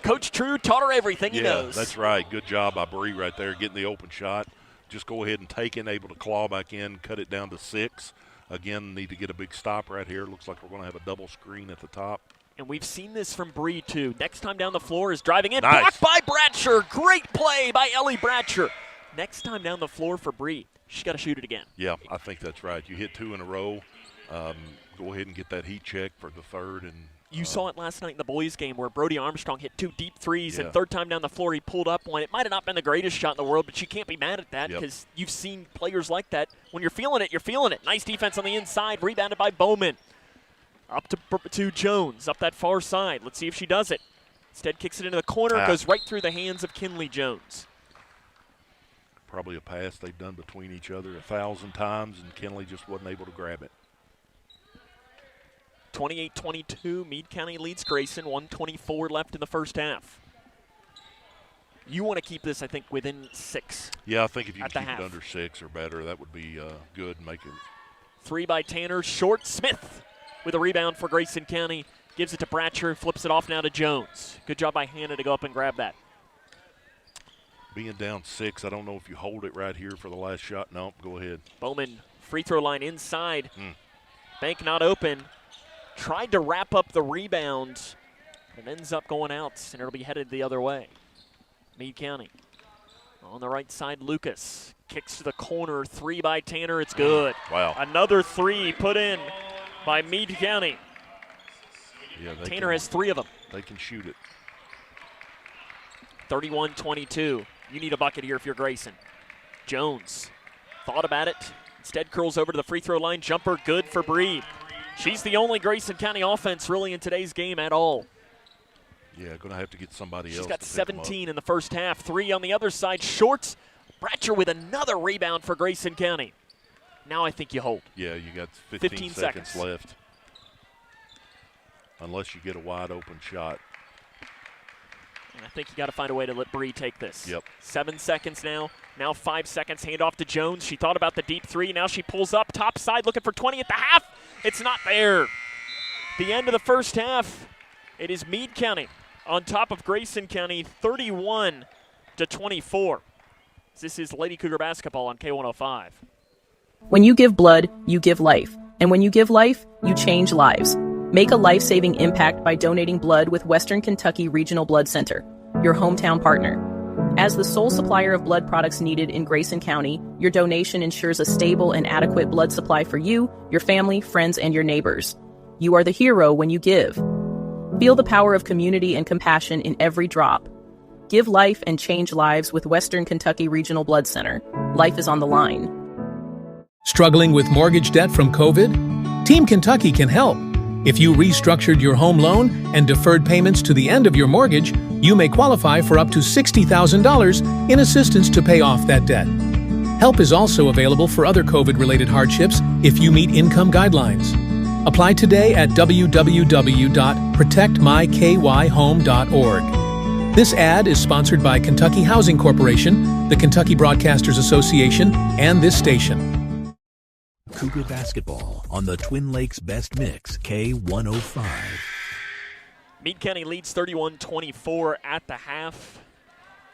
Coach True taught her everything he knows. Yeah, that's right. Good job by Bree right there, getting the open shot. Just go ahead and take it, able to claw back in, cut it down to 6. Again, need to get a big stop right here. Looks like we're going to have a double screen at the top. And we've seen this from Bree, too. Next time down the floor is driving in. Blocked by Bratcher. Great play by Ellie Bratcher. Next time down the floor for Bree, she's got to shoot it again. Yeah, I think that's right. You hit 2 in a row. Go ahead and get that heat check for the 3rd. And you saw it last night in the boys' game where Brody Armstrong hit 2 deep threes, and 3rd time down the floor he pulled up one. It might have not been the greatest shot in the world, but you can't be mad at that because you've seen players like that. When you're feeling it, you're feeling it. Nice defense on the inside, rebounded by Bowman. Up to Jones, up that far side. Let's see if she does it. Instead kicks it into the corner, goes right through the hands of Kinley Jones. Probably a pass they've done between each other 1,000 times, and Kinley just wasn't able to grab it. 28-22, Meade County leads Grayson, 1:24 left in the first half. You want to keep this, I think, within 6. Yeah, I think if you can keep it under 6 or better, that would be good. Make it 3 by Tanner, short. Smith with a rebound for Grayson County. Gives it to Bratcher, flips it off now to Jones. Good job by Hannah to go up and grab that. Being down 6, I don't know if you hold it right here for the last shot. No, go ahead. Bowman, free throw line inside. Bank not open. Tried to wrap up the rebound, but ends up going out, and it'll be headed the other way. Meade County. On the right side, Lucas kicks to the corner. 3 by Tanner. It's good. Wow. Another 3 put in by Meade County. Yeah, Tanner has 3 of them. They can shoot it. 31-22. You need a bucket here if you're Grayson. Jones thought about it. Instead curls over to the free throw line. Jumper good for Bree. She's the only Grayson County offense really in today's game at all. Yeah, going to have to get somebody else. She's got 17 in the first half. 3 on the other side. Shorts. Bratcher with another rebound for Grayson County. Now I think you hold. Yeah, you got 15 seconds left. Unless you get a wide open shot. I think you got to find a way to let Bree take this. Yep. 7 seconds now. Now 5 seconds. Hand off to Jones. She thought about the deep three. Now she pulls up top side looking for 20 at the half. It's not there. The end of the first half. It is Meade County on top of Grayson County 31-24. This is Lady Cougar basketball on K105. When you give blood, you give life. And when you give life, you change lives. Make a life-saving impact by donating blood with Western Kentucky Regional Blood Center, your hometown partner. As the sole supplier of blood products needed in Grayson County, your donation ensures a stable and adequate blood supply for you, your family, friends, and your neighbors. You are the hero when you give. Feel the power of community and compassion in every drop. Give life and change lives with Western Kentucky Regional Blood Center. Life is on the line. Struggling with mortgage debt from COVID? Team Kentucky can help. If you restructured your home loan and deferred payments to the end of your mortgage, you may qualify for up to $60,000 in assistance to pay off that debt. Help is also available for other COVID-related hardships if you meet income guidelines. Apply today at www.protectmykyhome.org. This ad is sponsored by Kentucky Housing Corporation, the Kentucky Broadcasters Association, and this station. Cougar basketball on the Twin Lakes Best Mix, K105. Meade County leads 31-24 at the half.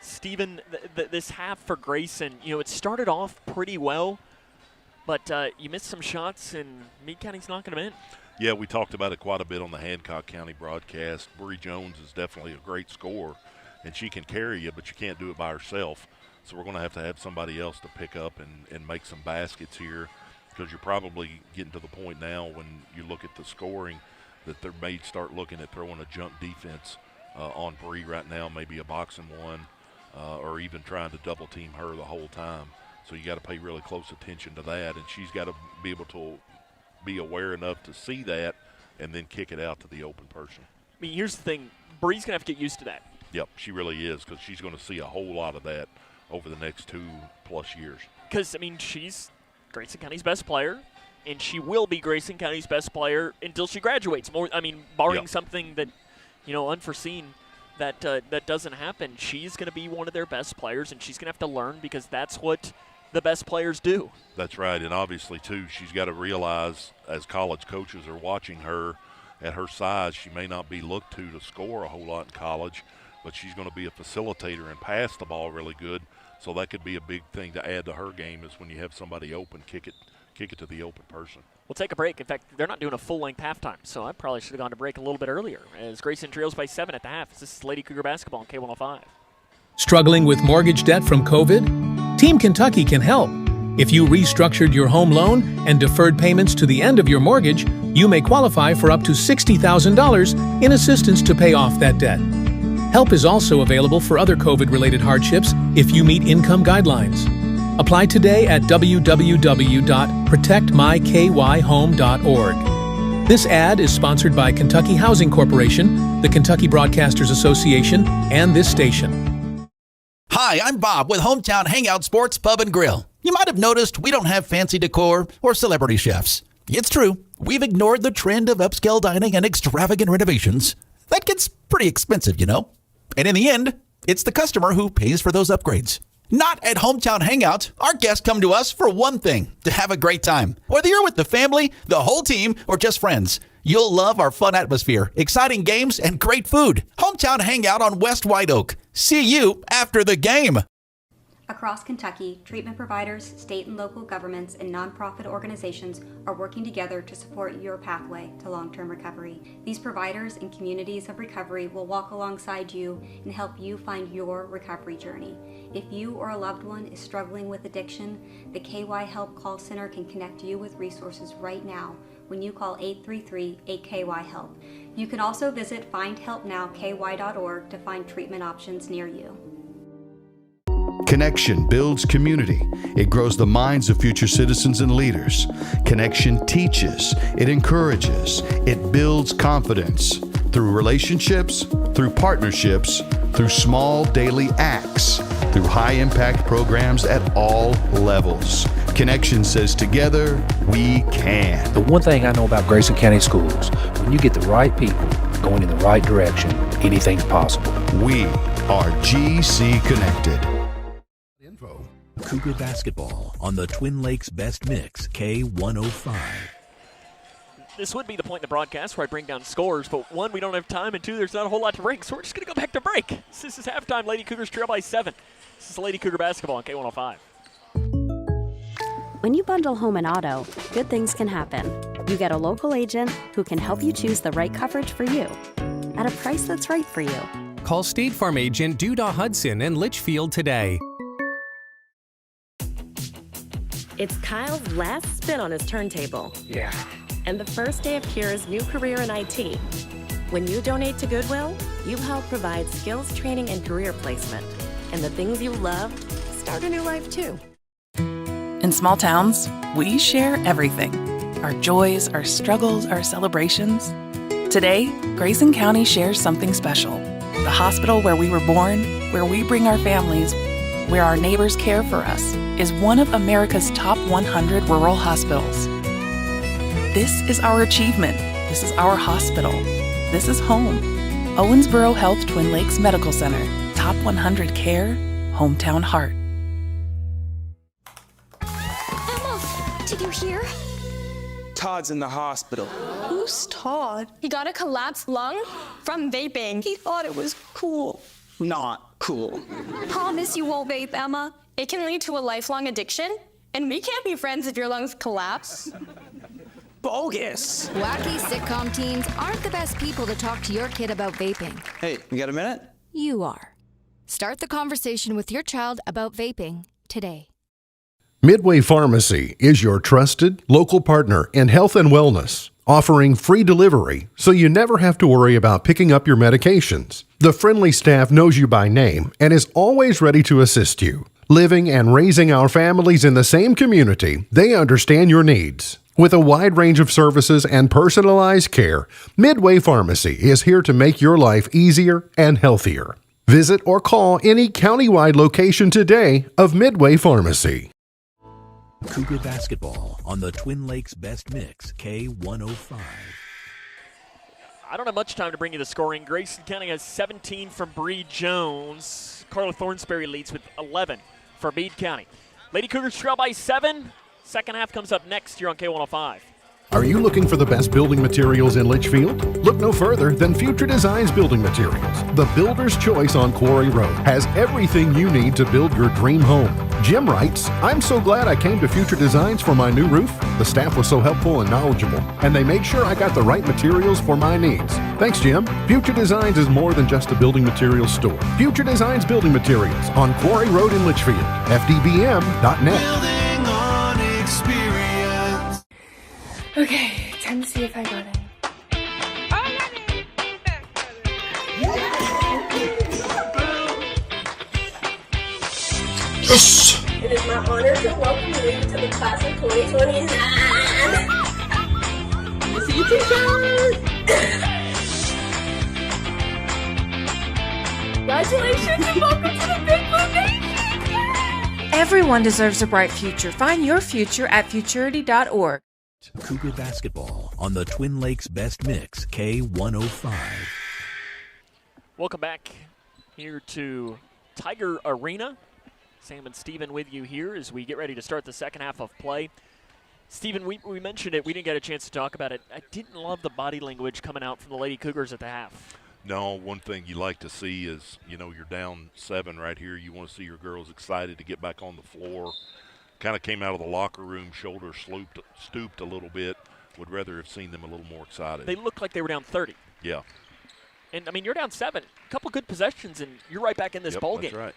Stephen, this half for Grayson, it started off pretty well, but you missed some shots, and Meade County's knocking them in. Yeah, we talked about it quite a bit on the Hancock County broadcast. Bree Jones is definitely a great scorer, and she can carry you, but you can't do it by herself. So we're going to have somebody else to pick up and make some baskets here, because you're probably getting to the point now when you look at the scoring that they may start looking at throwing a junk defense on Bree right now, maybe a boxing one, or even trying to double team her the whole time. So you got to pay really close attention to that, and she's got to be able to be aware enough to see that and then kick it out to the open person. I mean, here's the thing. Bree's going to have to get used to that. Yep, she really is, because she's going to see a whole lot of that over the next 2+ years. Because, she's Grayson County's best player, and she will be Grayson County's best player until she graduates. Barring something that, unforeseen, that doesn't happen, she's going to be one of their best players, and she's going to have to learn, because that's what the best players do. That's right, and obviously, too, she's got to realize, as college coaches are watching her, at her size, she may not be looked to score a whole lot in college, but she's going to be a facilitator and pass the ball really good. So that could be a big thing to add to her game, is when you have somebody open, kick it to the open person. We'll take a break. In fact, they're not doing a full-length halftime, so I probably should have gone to break a little bit earlier, as Grayson trails by 7 at the half. This is Lady Cougar basketball on K105. Struggling with mortgage debt from COVID? Team Kentucky can help. If you restructured your home loan and deferred payments to the end of your mortgage, you may qualify for up to $60,000 in assistance to pay off that debt. Help is also available for other COVID-related hardships if you meet income guidelines. Apply today at www.protectmykyhome.org. This ad is sponsored by Kentucky Housing Corporation, the Kentucky Broadcasters Association, and this station. Hi, I'm Bob with Hometown Hangout Sports Pub and Grill. You might have noticed we don't have fancy decor or celebrity chefs. It's true, we've ignored the trend of upscale dining and extravagant renovations. That gets pretty expensive, And in the end, it's the customer who pays for those upgrades. Not at Hometown Hangout. Our guests come to us for one thing, to have a great time. Whether you're with the family, the whole team, or just friends, you'll love our fun atmosphere, exciting games, and great food. Hometown Hangout on West White Oak. See you after the game. Across Kentucky, treatment providers, state and local governments, and nonprofit organizations are working together to support your pathway to long-term recovery. These providers and communities of recovery will walk alongside you and help you find your recovery journey. If you or a loved one is struggling with addiction, the KY Help Call Center can connect you with resources right now when you call 833-8KY-HELP. You can also visit findhelpnowky.org to find treatment options near you. Connection builds community. It grows the minds of future citizens and leaders. Connection teaches. It encourages. It builds confidence through relationships, through partnerships, through small daily acts, through high-impact programs at all levels. Connection says together, we can. The one thing I know about Grayson County Schools, when you get the right people going in the right direction, anything's possible. We are GC Connected. Info. Cougar basketball on the Twin Lakes Best Mix, K105. This would be the point in the broadcast where I bring down scores, but one, we don't have time, and two, there's not a whole lot to break, so we're just going to go back to break. This is halftime. Lady Cougars trail by 7. This is Lady Cougar basketball on K105. When you bundle home and auto, good things can happen. You get a local agent who can help you choose the right coverage for you at a price that's right for you. Call State Farm agent Duda Hudson in Litchfield today. It's Kyle's last spin on his turntable. Yeah. And the first day of Kira's new career in IT. When you donate to Goodwill, you help provide skills training and career placement. And the things you love start a new life too. In small towns, we share everything. Our joys, our struggles, our celebrations. Today, Grayson County shares something special. The hospital where we were born, where we bring our families, where our neighbors care for us, is one of America's top 100 rural hospitals. This is our achievement. This is our hospital. This is home. Owensboro Health Twin Lakes Medical Center. Top 100 care, hometown heart. Emma, did you hear? Todd's in the hospital. Who's Todd? He got a collapsed lung from vaping. He thought it was cool. Not cool. Promise you won't vape, Emma. It can lead to a lifelong addiction, and we can't be friends if your lungs collapse. Bogus. Wacky sitcom teens aren't the best people to talk to your kid about vaping. Hey, you got a minute? You are. Start the conversation with your child about vaping today. Midway Pharmacy is your trusted local partner in health and wellness, offering free delivery so you never have to worry about picking up your medications. The friendly staff knows you by name and is always ready to assist you. Living and raising our families in the same community, they understand your needs. With a wide range of services and personalized care, Midway Pharmacy is here to make your life easier and healthier. Visit or call any countywide location today of Midway Pharmacy. Cougar basketball on the Twin Lakes Best Mix, K105. I don't have much time to bring you the scoring. Grayson County has 17 from Bree Jones. Carla Thornsberry leads with 11 for Meade County. Lady Cougars trail by 7. Second half comes up next here on K105. Are you looking for the best building materials in Litchfield? Look no further than Future Designs Building Materials. The builder's choice on Quarry Road has everything you need to build your dream home. Jim writes, I'm so glad I came to Future Designs for my new roof. The staff was so helpful and knowledgeable, and they made sure I got the right materials for my needs. Thanks, Jim. Future Designs is more than just a building materials store. Future Designs Building Materials on Quarry Road in Litchfield. FDBM.net. Building on experience. Okay, time to see if I got it. Yes! It is my honor to welcome you to the class of 2029. See you, teachers! Congratulations and welcome to the Big Blue Nation! Everyone deserves a bright future. Find your future at futurity.org. Cougar basketball on the Twin Lakes Best Mix, K105. Welcome back here to Tiger Arena. Sam and Steven with you here as we get ready to start the second half of play. Steven, we mentioned it. We didn't get a chance to talk about it. I didn't love the body language coming out from the Lady Cougars at the half. No, one thing you like to see is, you're down 7 right here. You want to see your girls excited to get back on the floor. Kind of came out of the locker room, shoulders stooped a little bit. Would rather have seen them a little more excited. They looked like they were down 30. Yeah. And, you're down 7. A couple good possessions, and you're right back in this ball game. That's right.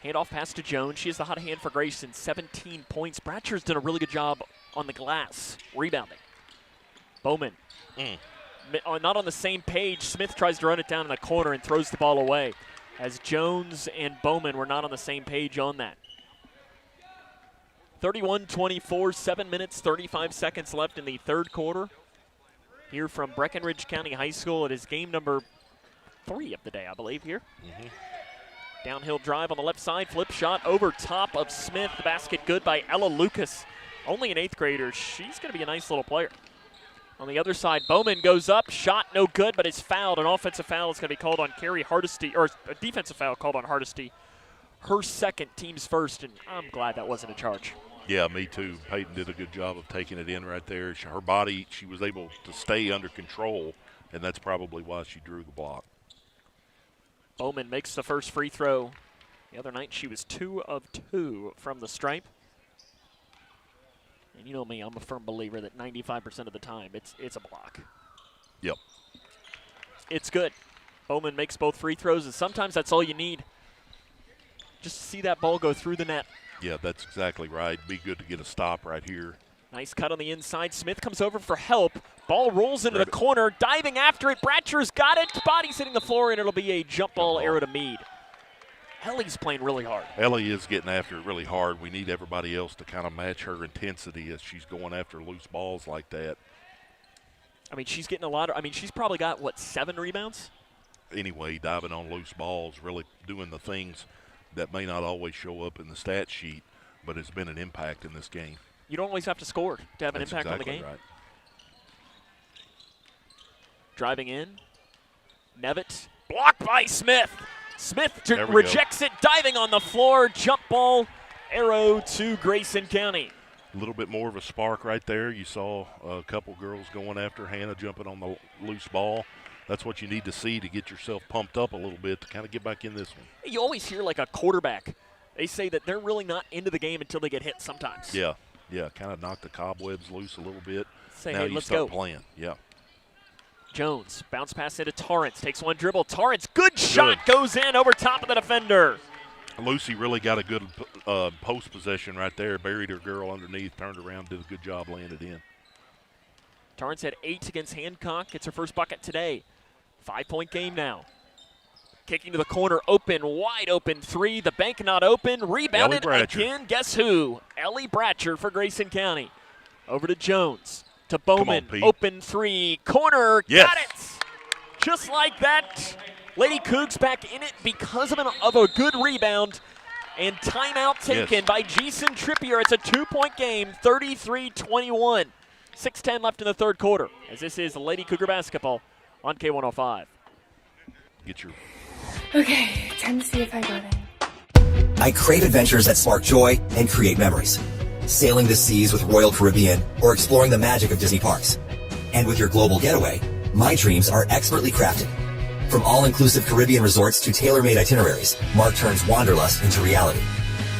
Handoff pass to Jones. She is the hot hand for Grayson. 17 points. Bratcher's done a really good job on the glass, rebounding. Bowman. Not on the same page. Smith tries to run it down in the corner and throws the ball away, as Jones and Bowman were not on the same page on that. 31-24, 7 minutes, 35 seconds left in the third quarter. Here from Breckinridge County High School. It is game number 3 of the day, I believe, here. Downhill drive on the left side, flip shot over top of Smith. The basket good by Ella Lucas. Only an 8th grader. She's going to be a nice little player. On the other side, Bowman goes up, shot no good, but is fouled. An offensive foul is going to be called on Carrie Hardesty, or a defensive foul called on Hardesty. Her second, team's first, and I'm glad that wasn't a charge. Yeah, me too. Peyton did a good job of taking it in right there. Her body, she was able to stay under control, and that's probably why she drew the block. Bowman makes the first free throw. The other night she was 2 of 2 from the stripe. And you know me, I'm a firm believer that 95% of the time it's a block. Yep. It's good. Bowman makes both free throws, and sometimes that's all you need. Just to see that ball go through the net. Yeah, that's exactly right. Be good to get a stop right here. Nice cut on the inside. Smith comes over for help. Ball rolls into the corner. Diving after it. Bratcher's got it. Body's hitting the floor, and it'll be a jump ball arrow to Meade. Ellie's playing really hard. Ellie is getting after it really hard. We need everybody else to kind of match her intensity as she's going after loose balls like that. I mean, she's getting a lot of – I mean, she's probably got, 7 rebounds? Anyway, diving on loose balls, really doing the things that may not always show up in the stat sheet, but has been an impact in this game. You don't always have to score to have an impact on the game. Right. Driving in. Nevitt. Blocked by Smith. Smith rejects it, diving on the floor. Jump ball, arrow to Grayson County. A little bit more of a spark right there. You saw a couple girls going after Hannah, jumping on the loose ball. That's what you need to see to get yourself pumped up a little bit to kind of get back in this one. You always hear like a quarterback. They say that they're really not into the game until they get hit sometimes. Yeah, kind of knock the cobwebs loose a little bit. Say, now hey, you let's start go. Playing, yeah. Jones, bounce pass into Torrance, takes one dribble. Torrance, good shot, goes in over top of the defender. Lucy really got a good post possession right there. Buried her girl underneath, turned around, did a good job laying it in. Torrance had 8 against Hancock. Gets her first bucket today. 5-point game now. Kicking to the corner, open, wide open 3. The bank not open. Rebounded again. Guess who? Ellie Bratcher for Grayson County. Over to Jones. To Bowman. On, open 3. Corner. Yes. Got it. Just like that. Lady Cougs back in it because of a good rebound. And timeout taken by Jason Trippier. It's a 2-point game, 33-21. 6:10 left in the third quarter, as this is Lady Cougar basketball on K105. Get your... Okay, time to see if I got it. I crave adventures that spark joy and create memories. Sailing the seas with Royal Caribbean or exploring the magic of Disney parks. And with your global getaway, my dreams are expertly crafted. From all-inclusive Caribbean resorts to tailor-made itineraries, Mark turns wanderlust into reality.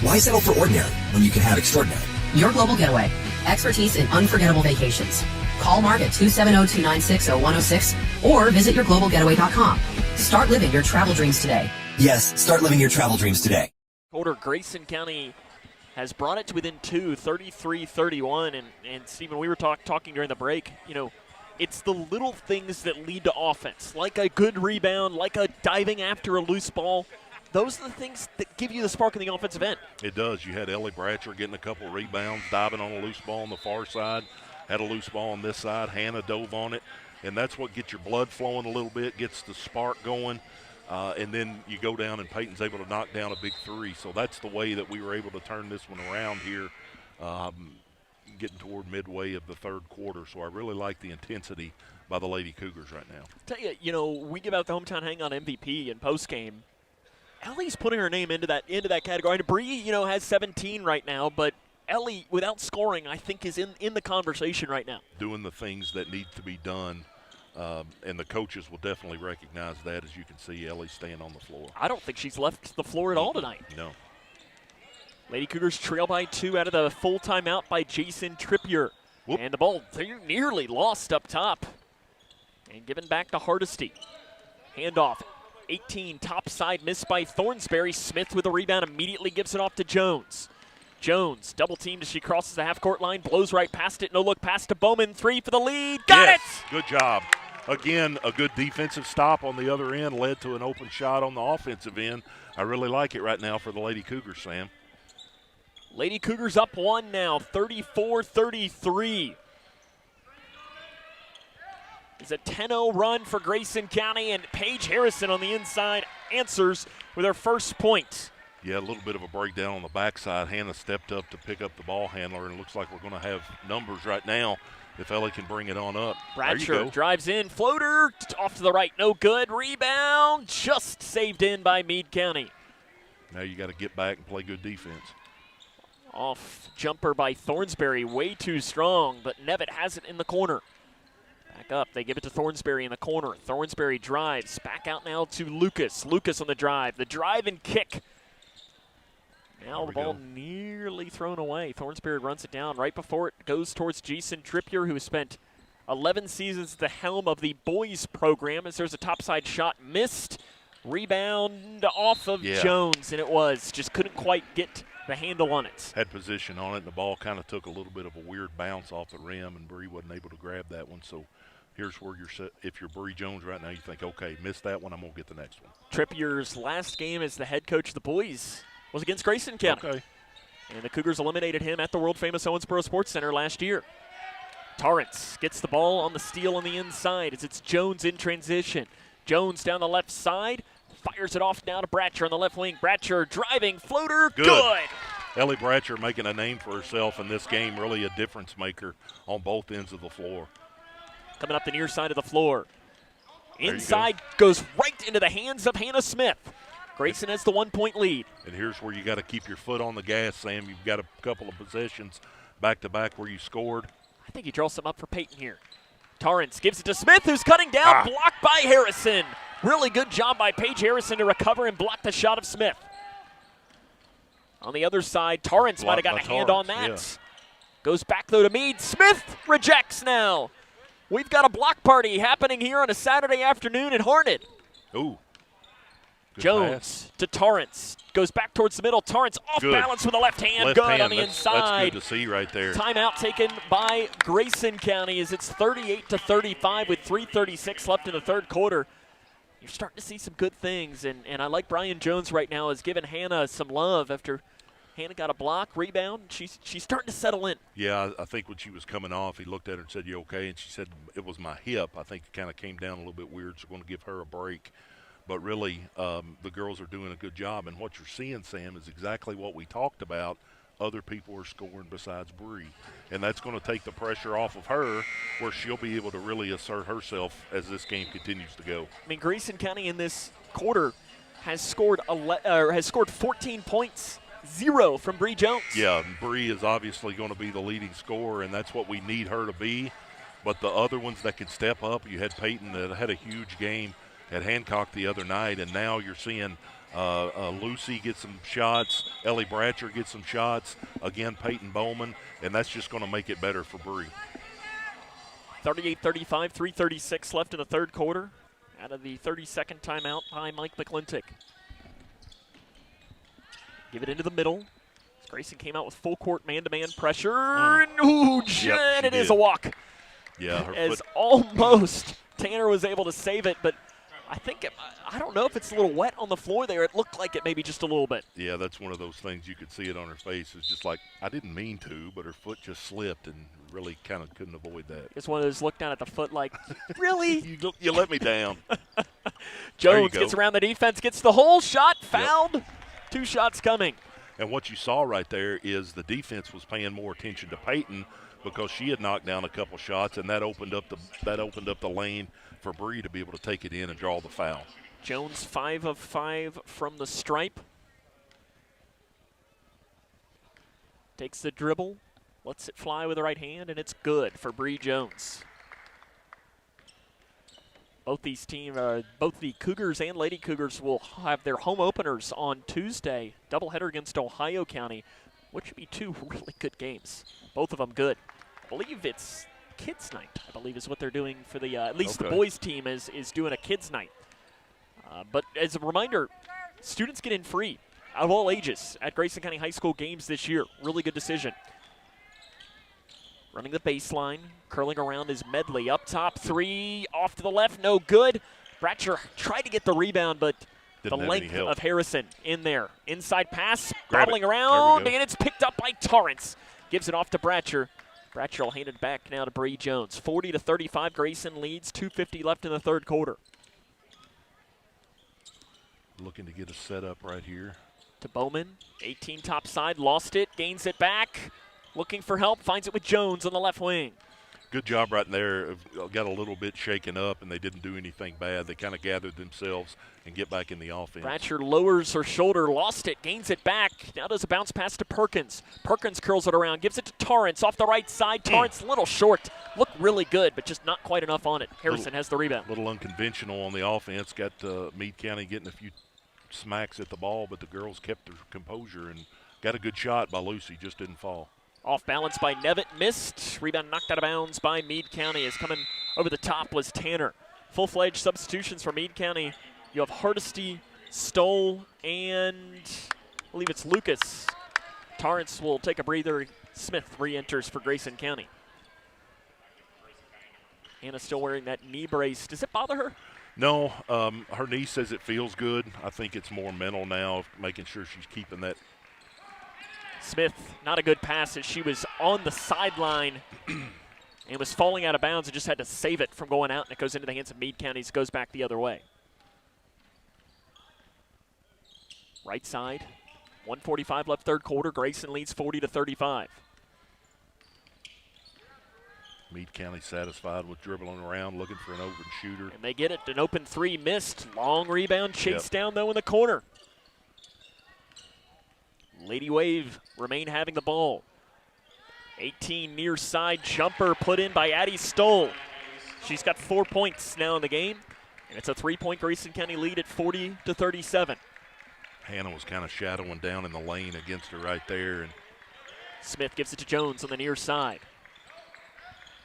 Why settle for ordinary when you can have extraordinary? Your global getaway. Expertise in unforgettable vacations. Call Mark at 270-296-0106 or visit yourglobalgetaway.com. Start living your travel dreams today. Yes, start living your travel dreams today. Quarter, Grayson County has brought it to within 2, 33-31. And Stephen, we were talking during the break, it's the little things that lead to offense, like a good rebound, like a diving after a loose ball. Those are the things that give you the spark in the offensive end. It does. You had Ellie Bratcher getting a couple rebounds, diving on a loose ball on the far side, had a loose ball on this side. Hannah dove on it, and that's what gets your blood flowing a little bit, gets the spark going, and then you go down and Peyton's able to knock down a big 3. So that's the way that we were able to turn this one around here, getting toward midway of the third quarter. So I really like the intensity by the Lady Cougars right now. Tell you, we give out the Hometown Hangout MVP in postgame. Ellie's putting her name into that category. And Bree, has 17 right now, but Ellie, without scoring, I think is in the conversation right now. Doing the things that need to be done, and the coaches will definitely recognize that. As you can see, Ellie's staying on the floor. I don't think she's left the floor at all tonight. No. Lady Cougars trail by 2 out of the full timeout by Jason Trippier. Whoop. And the ball nearly lost up top. And given back to Hardesty. Handoff. 18, top side, missed by Thornsberry. Smith with a rebound, immediately gives it off to Jones. Jones, double teamed as she crosses the half-court line, blows right past it, no look, pass to Bowman, 3 for the lead, got it! Good job. Again, a good defensive stop on the other end led to an open shot on the offensive end. I really like it right now for the Lady Cougars, Sam. Lady Cougars up 1 now, 34-33. It's a 10-0 run for Grayson County, and Paige Harrison on the inside answers with her first point. Yeah, a little bit of a breakdown on the backside. Hannah stepped up to pick up the ball handler, and it looks like we're going to have numbers right now if Ellie can bring it on up. Bradshaw drives in, floater, off to the right, no good. Rebound, just saved in by Meade County. Now you got to get back and play good defense. Off jumper by Thornsberry, way too strong, but Nevitt has it in the corner. Back up, they give it to Thornsberry in the corner. Thornsberry drives, back out now to Lucas. Lucas on the drive and kick. Now the ball nearly thrown away. Thornsberry runs it down right before it goes towards Jason Trippier, who has spent 11 seasons at the helm of the boys program, as there's a topside shot missed. Rebound off of Jones, and it was. Just couldn't quite get the handle on it. Had position on it, and the ball kind of took a little bit of a weird bounce off the rim, and Bree wasn't able to grab that one. So here's where you're set. If you're Bree Jones right now, you think, okay, missed that one, I'm going to get the next one. Trippier's last game as the head coach of the boys was against Grayson County. Okay. And the Cougars eliminated him at the world-famous Owensboro Sports Center last year. Torrance gets the ball on the steal on the inside as it's Jones in transition. Jones down the left side, fires it off now to Bratcher on the left wing. Bratcher driving, floater, good. Ellie Bratcher making a name for herself in this game, really a difference maker on both ends of the floor. Coming up the near side of the floor. Inside goes right into the hands of Hannah Smith. Grayson has the 1-point lead. And here's where you got to keep your foot on the gas, Sam. You've got a couple of possessions back-to-back where you scored. I think he draws some up for Peyton here. Torrance gives it to Smith, who's cutting down, blocked by Harrison. Really good job by Paige Harrison to recover and block the shot of Smith. On the other side, Torrance might have got a hand on that. Yeah. Goes back, though, to Meade. Smith rejects now. We've got a block party happening here on a Saturday afternoon in Harnett. Ooh. Jones to Torrance. Goes back towards the middle. Torrance off balance with the left hand. Good on the inside. That's good to see right there. Timeout taken by Grayson County as it's 38-35 with 3:36 left in the third quarter. You're starting to see some good things, and I like Brian Jones right now as giving Hannah some love after Hannah got a block, rebound. She's starting to settle in. Yeah, I think when she was coming off, he looked at her and said, "You okay?" And she said, "It was my hip." I think it kind of came down a little bit weird, so we're going to give her a break. But really, the girls are doing a good job. And what you're seeing, Sam, is exactly what we talked about. Other people are scoring besides Bree. And that's going to take the pressure off of her where she'll be able to really assert herself as this game continues to go. I mean, Grayson County in this quarter has scored 14 points, 0 from Bree Jones. Yeah, Bree is obviously going to be the leading scorer, and that's what we need her to be. But the other ones that can step up, you had Peyton that had a huge game at Hancock the other night, and now you're seeing Lucy get some shots, Ellie Bratcher get some shots, again Peyton Bowman, and that's just going to make it better for Bree. 38-35, 3:36 left in the third quarter. Out of the 32nd timeout by Mike McClintock. Give it into the middle. Grayson came out with full court man-to-man pressure, and it is a walk. Yeah, as almost Tanner was able to save it, but I don't know if it's a little wet on the floor there. It looked like it maybe just a little bit. Yeah, that's one of those things. You could see it on her face. It's just like, I didn't mean to, but her foot just slipped and really kind of couldn't avoid that. It's one of those look down at the foot like, really? you let me down. Jones gets around the defense, gets the whole shot, fouled. Yep. 2 shots coming. And what you saw right there is the defense was paying more attention to Peyton because she had knocked down a couple shots, and that opened up the lane for Bree to be able to take it in and draw the foul. Jones 5 of 5 from the stripe. Takes the dribble, lets it fly with the right hand, and it's good for Bree Jones. Both these teams, both the Cougars and Lady Cougars will have their home openers on Tuesday. Doubleheader against Ohio County, which should be 2 really good games. Both of them good. I believe it's kids night, I believe is what they're doing for the, at least the boys team is doing a kids night. But as a reminder, students get in free out of all ages at Grayson County High School games this year. Really good decision. Running the baseline, curling around is Medley. Up top, 3, off to the left, no good. Bratcher tried to get the rebound, but the length of Harrison in there. Inside pass, bobbling around, and it's picked up by Torrance. Gives it off to Bratcher. Bratcher will hand it back now to Bree Jones. 40-35, Grayson leads, 2:50 left in the third quarter. Looking to get a setup right here. To Bowman, 18 top side, lost it, gains it back. Looking for help, finds it with Jones on the left wing. Good job right there. Got a little bit shaken up, and they didn't do anything bad. They kind of gathered themselves and get back in the offense. Bratcher lowers her shoulder, lost it, gains it back. Now does a bounce pass to Perkins. Perkins curls it around, gives it to Torrance off the right side. Torrance, a little short. Looked really good, but just not quite enough on it. Harrison has the rebound. A little unconventional on the offense. Got Meade County getting a few smacks at the ball, but the girls kept their composure and got a good shot by Lucy, just didn't fall. Off balance by Nevitt, missed. Rebound knocked out of bounds by Meade County. As coming over the top was Tanner. Full-fledged substitutions for Meade County. You have Hardesty, Stoll, and I believe it's Lucas. Torrance will take a breather. Smith re-enters for Grayson County. Hannah still wearing that knee brace. Does it bother her? No, her knee says it feels good. I think it's more mental now, making sure she's keeping that. Smith, not a good pass as she was on the sideline and was falling out of bounds and just had to save it from going out, and it goes into the hands of Meade County. It goes back the other way. Right side, 1:45 left third quarter. Grayson leads 40-35. Meade County satisfied with dribbling around, looking for an open shooter. And they get it. An open three missed. Long rebound chased down, though, in the corner. Lady Wave remain having the ball. 18 near side jumper put in by Addie Stoll. She's got 4 points now in the game, and it's a 3-point Grayson County lead at 40-37. Hannah was kind of shadowing down in the lane against her right there. And Smith gives it to Jones on the near side.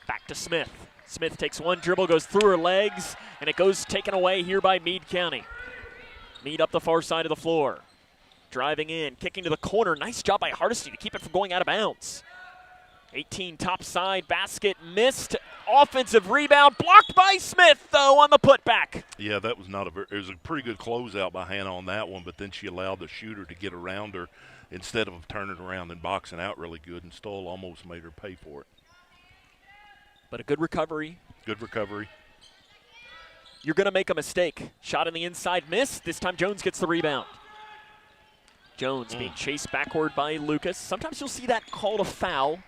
Back to Smith. Smith takes one dribble, goes through her legs, and it goes taken away here by Meade County. Meade up the far side of the floor. Driving in, kicking to the corner. Nice job by Hardesty to keep it from going out of bounds. 18 top side basket missed. Offensive rebound blocked by Smith, though, on the putback. Yeah, that was not it was a pretty good closeout by Hannah on that one, but then she allowed the shooter to get around her instead of turning around and boxing out really good, and Stoll almost made her pay for it. But a good recovery. Good recovery. You're going to make a mistake. Shot in the inside, missed. This time Jones gets the rebound. Jones being chased backward by Lucas. Sometimes you'll see that called a foul.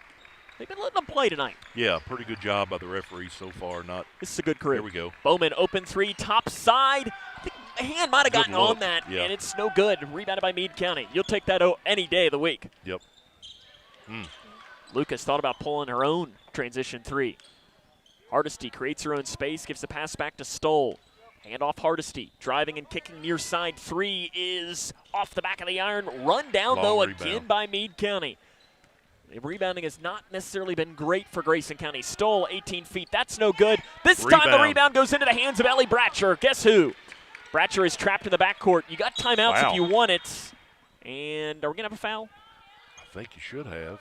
They've been letting them play tonight. Yeah, pretty good job by the referee so far. This is a good career. Here we go. Bowman, open three, top side. I think a hand might have gotten on that, yeah. And it's no good. Rebounded by Meade County. You'll take that any day of the week. Yep. Lucas thought about pulling her own transition three. Hardesty creates her own space, gives the pass back to Stoll. Hand off Hardesty. Driving and kicking near side three is off the back of the iron. Run down, though, again by Meade County. The rebounding has not necessarily been great for Grayson County. Stoll, 18 feet. That's no good. This time the rebound goes into the hands of Ellie Bratcher. Guess who? Bratcher is trapped in the backcourt. You got timeouts if you want it. And are we going to have a foul? I think you should have.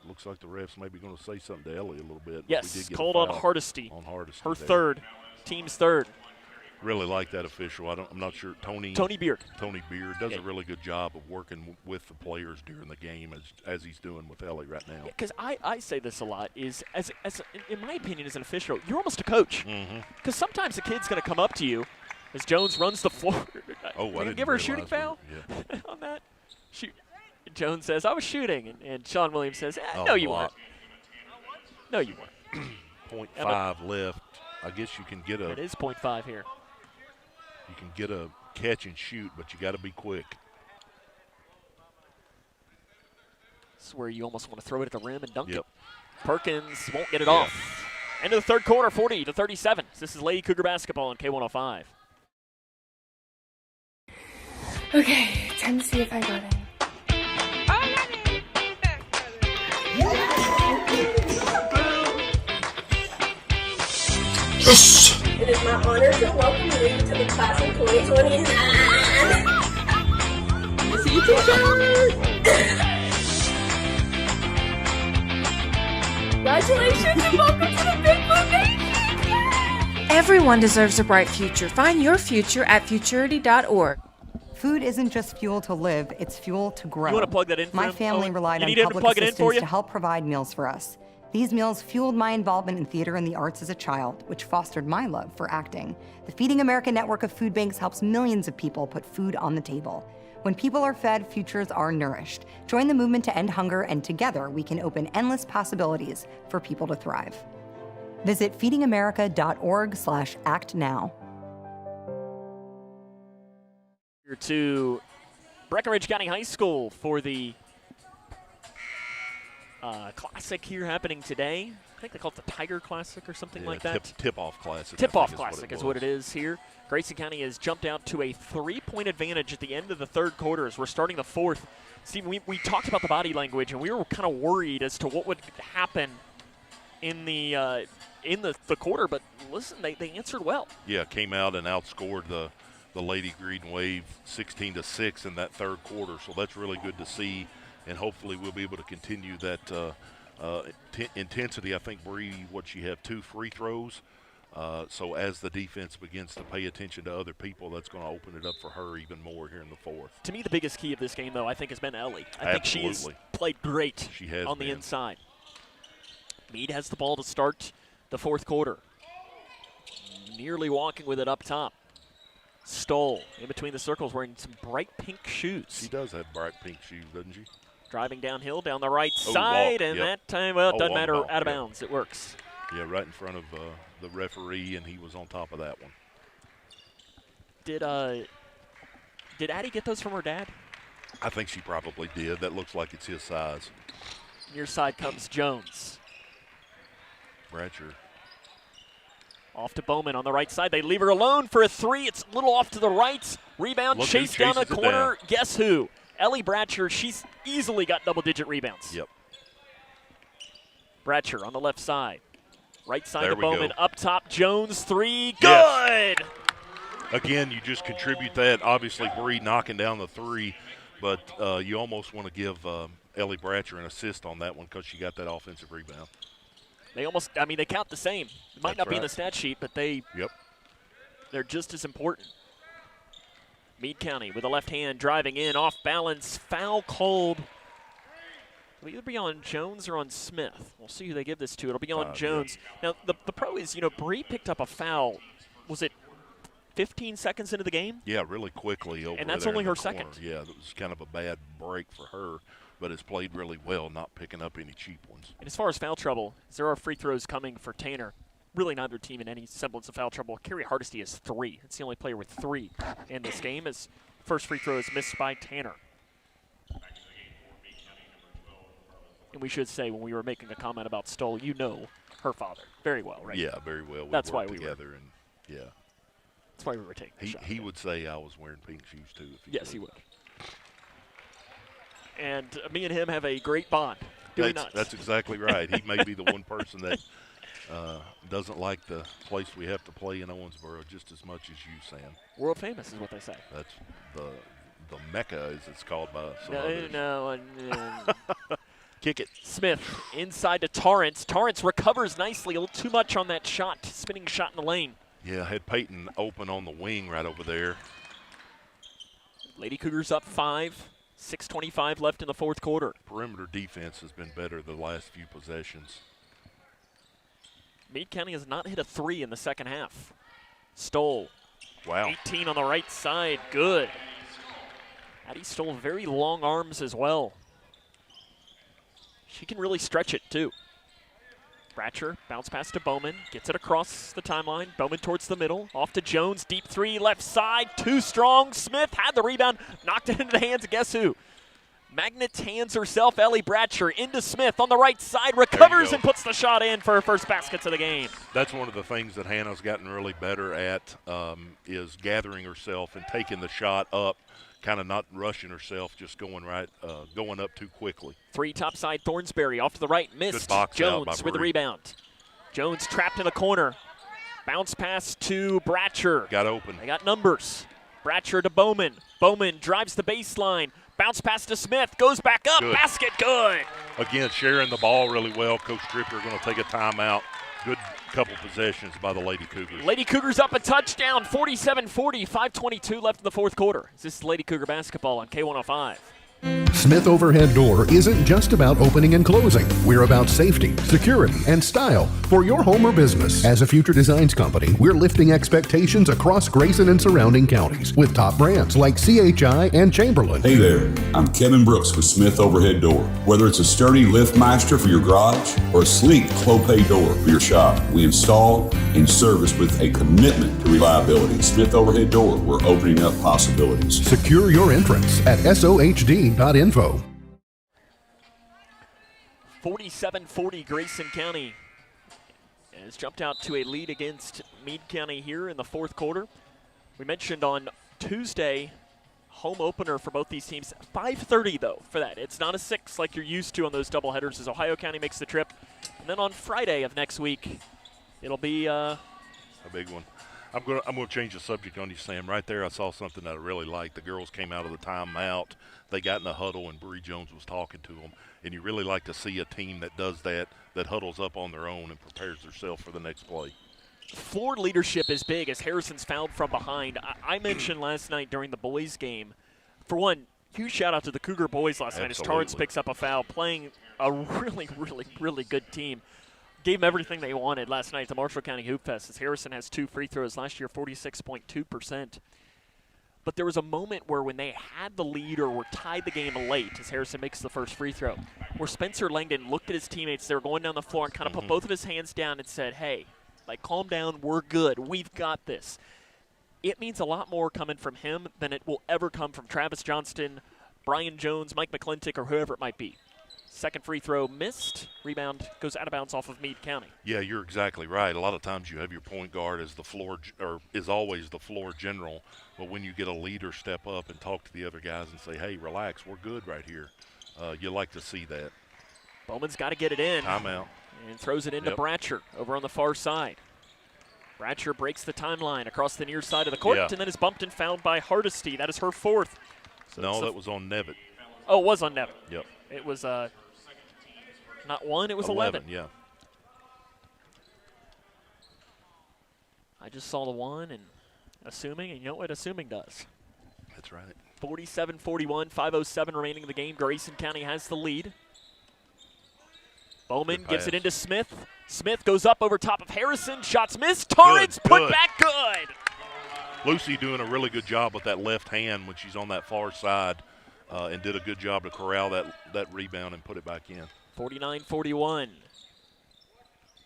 Looks like the refs may be going to say something to Ellie a little bit. Yes, called on Hardesty. Her third, team's third. Really like that official. I'm not sure. Tony Beard. Tony Beard does a really good job of working with the players during the game as he's doing with Ellie right now. Because I say this a lot is as in my opinion as an official, you're almost a coach. Because sometimes a kid's going to come up to you as Jones runs the floor. Oh, I didn't give her a shooting foul on that. Shoot. Jones says, I was shooting. And Sean Williams says, no, you weren't. No, you weren't. 0.5 left. I guess you can get a. It is 0.5 here. You can get a catch and shoot, but you got to be quick. This is where you almost want to throw it at the rim and dunk it. Perkins won't get it off. End of the third quarter, 40-37. This is Lady Cougar basketball on K105. Okay, time to see if I got it. Yes! It is my honor to welcome you to the class of 2029. See you, Congratulations and welcome to the Big Blue Nation! Everyone deserves a bright future. Find your future at futurity.org. Food isn't just fuel to live, it's fuel to grow. You want to plug that in for My him? family relied on public assistance to help provide meals for us. These meals fueled my involvement in theater and the arts as a child, which fostered my love for acting. The Feeding America network of food banks helps millions of people put food on the table. When people are fed, futures are nourished. Join the movement to end hunger, and together we can open endless possibilities for people to thrive. Visit feedingamerica.org/actnow. To Breckinridge County High School for the Classic here happening today. I think they call it the Tiger Classic or something like that. Tip-off Classic. Tip-off Classic is what it is here. Grayson County has jumped out to a 3-point advantage at the end of the third quarter as we're starting the fourth. Steve, we talked about the body language, and we were kind of worried as to what would happen in the quarter, but listen, they answered well. Yeah, came out and outscored the Lady Green Wave 16-6 in that third quarter, so that's really good to see, and hopefully we'll be able to continue that intensity. I think Bree, she have 2 free throws, so as the defense begins to pay attention to other people, that's going to open it up for her even more here in the fourth. To me, the biggest key of this game, though, I think has been Ellie. I think she's played great on the inside. Meade has the ball to start the fourth quarter. Nearly walking with it up top. Stoll in between the circles wearing some bright pink shoes. She does have bright pink shoes, doesn't she? Driving downhill down the right side, and that time, well, it doesn't matter, out of bounds. It works. Yeah, right in front of the referee, and he was on top of that one. Did Addie get those from her dad? I think she probably did. That looks like it's his size. Near side comes Jones. Bratcher. Off to Bowman on the right side. They leave her alone for a 3. It's a little off to the right. Rebound, chase down the corner. Guess who? Ellie Bratcher. She's easily got double-digit rebounds. Yep. Bratcher on the left side. Right side to There we Bowman. go. Up top, Jones, 3. Yes. Good! Again, you just contribute that. Obviously, Bree knocking down the 3, but you almost want to give Ellie Bratcher an assist on that one because she got that offensive rebound. They they count the same. It might not be in the stat sheet, but they're just as important. Meade County with a left hand driving in, off balance, foul called. It'll either be on Jones or on Smith. We'll see who they give this to. It'll be on Jones. Now, the pro is, Bree picked up a foul. Was it 15 seconds into the game? Yeah, really quickly over. And that's there only in the her corner. second. Yeah, it was kind of a bad break for her, but it's played really well, not picking up any cheap ones. And as far as foul trouble, there are free throws coming for Tanner. Really neither team in any semblance of foul trouble. Carrie Hardesty has 3. It's the only player with 3 in this game, as first free throw is missed by Tanner. And we should say, when we were making a comment about Stoll, her father very well, right? Yeah, very well. That's why together, that's why we were taking the shot. He would say I was wearing pink shoes too. Yes, he would. And me and him have a great bond. That's exactly right. He may be the one person that doesn't like the place we have to play in Owensboro just as much as you, Sam. World famous is what they say. That's the Mecca, as it's called by some others. No. Kick it. Smith inside to Torrance. Torrance recovers nicely. A little too much on that shot, spinning shot in the lane. Yeah, had Peyton open on the wing right over there. Lady Cougars up 5. 6:25 left in the fourth quarter. Perimeter defense has been better the last few possessions. Meade County has not hit a 3 in the second half. Stoll. Wow. 18 on the right side. Good. Addie Stoll, very long arms as well. She can really stretch it, too. Bratcher, bounce pass to Bowman, gets it across the timeline. Bowman towards the middle, off to Jones, deep 3, left side, too strong. Smith had the rebound, knocked it into the hands of guess who? Magnet's hands herself, Ellie Bratcher, into Smith on the right side, recovers and puts the shot in for her first baskets of the game. That's one of the things that Hannah's gotten really better at is gathering herself and taking the shot up, kind of not rushing herself, just going up too quickly. 3 topside, Thornsberry off to the right, missed. Jones with the rebound. Jones trapped in the corner. Bounce pass to Bratcher. Got open. They got numbers. Bratcher to Bowman. Bowman drives the baseline. Bounce pass to Smith. Goes back up. Good. Basket good. Again, sharing the ball really well. Coach Dripper going to take a timeout. Good couple possessions by the Lady Cougars. Lady Cougars up a touchdown, 47-40, 5:22 left in the fourth quarter. This is Lady Cougar basketball on K105. Smith Overhead Door isn't just about opening and closing. We're about safety, security, and style for your home or business. As a future designs company, we're lifting expectations across Grayson and surrounding counties with top brands like CHI and Chamberlain. Hey there, I'm Kevin Brooks with Smith Overhead Door. Whether it's a sturdy LiftMaster for your garage or a sleek Clopay door for your shop, we install and service with a commitment to reliability. Smith Overhead Door, we're opening up possibilities. Secure your entrance at sohd.info. 47-40 Grayson County has jumped out to a lead against Meade County here in the fourth quarter. We mentioned on Tuesday, home opener for both these teams. 5:30 though for that. It's not a 6 like you're used to on those doubleheaders as Ohio County makes the trip. And then on Friday of next week, it'll be a big one. I'm gonna change the subject on you, Sam. Right there, I saw something that I really liked. The girls came out of the timeout. They got in the huddle, and Bree Jones was talking to them. And you really like to see a team that does that huddles up on their own and prepares themselves for the next play. Floor leadership is big as Harrison's fouled from behind. I mentioned last night during the boys' game, for one, huge shout-out to the Cougar boys last night as Torrance picks up a foul, playing a really, really, really good team. Gave them everything they wanted last night at the Marshall County Hoop Fest as Harrison has 2 free throws last year, 46.2%. But there was a moment where when they had the lead or were tied the game late as Harrison makes the first free throw, where Spencer Langdon looked at his teammates, they were going down the floor and kind of put both of his hands down and said, hey, like, calm down, we're good, we've got this. It means a lot more coming from him than it will ever come from Travis Johnston, Brian Jones, Mike McClintock, or whoever it might be. Second free throw missed. Rebound goes out of bounds off of Meade County. Yeah, you're exactly right. A lot of times you have your point guard as the floor, or is always the floor general. But when you get a leader step up and talk to the other guys and say, hey, relax, we're good right here, you like to see that. Bowman's got to get it in. Timeout. And throws it into Bratcher over on the far side. Bratcher breaks the timeline across the near side of the court and then is bumped and fouled by Hardesty. That is her fourth. So no, that was on Nevitt. Oh, it was on Nevitt. Yep. It was not 1, it was 11. Yeah. I just saw the 1 and assuming, and you know what assuming does. That's right. 47-41, 5:07 remaining in the game. Grayson County has the lead. Bowman gives it into Smith. Smith goes up over top of Harrison. Shots missed. Torrance put back good. Lucy doing a really good job with that left hand when she's on that far side and did a good job to corral that rebound and put it back in. 49-41.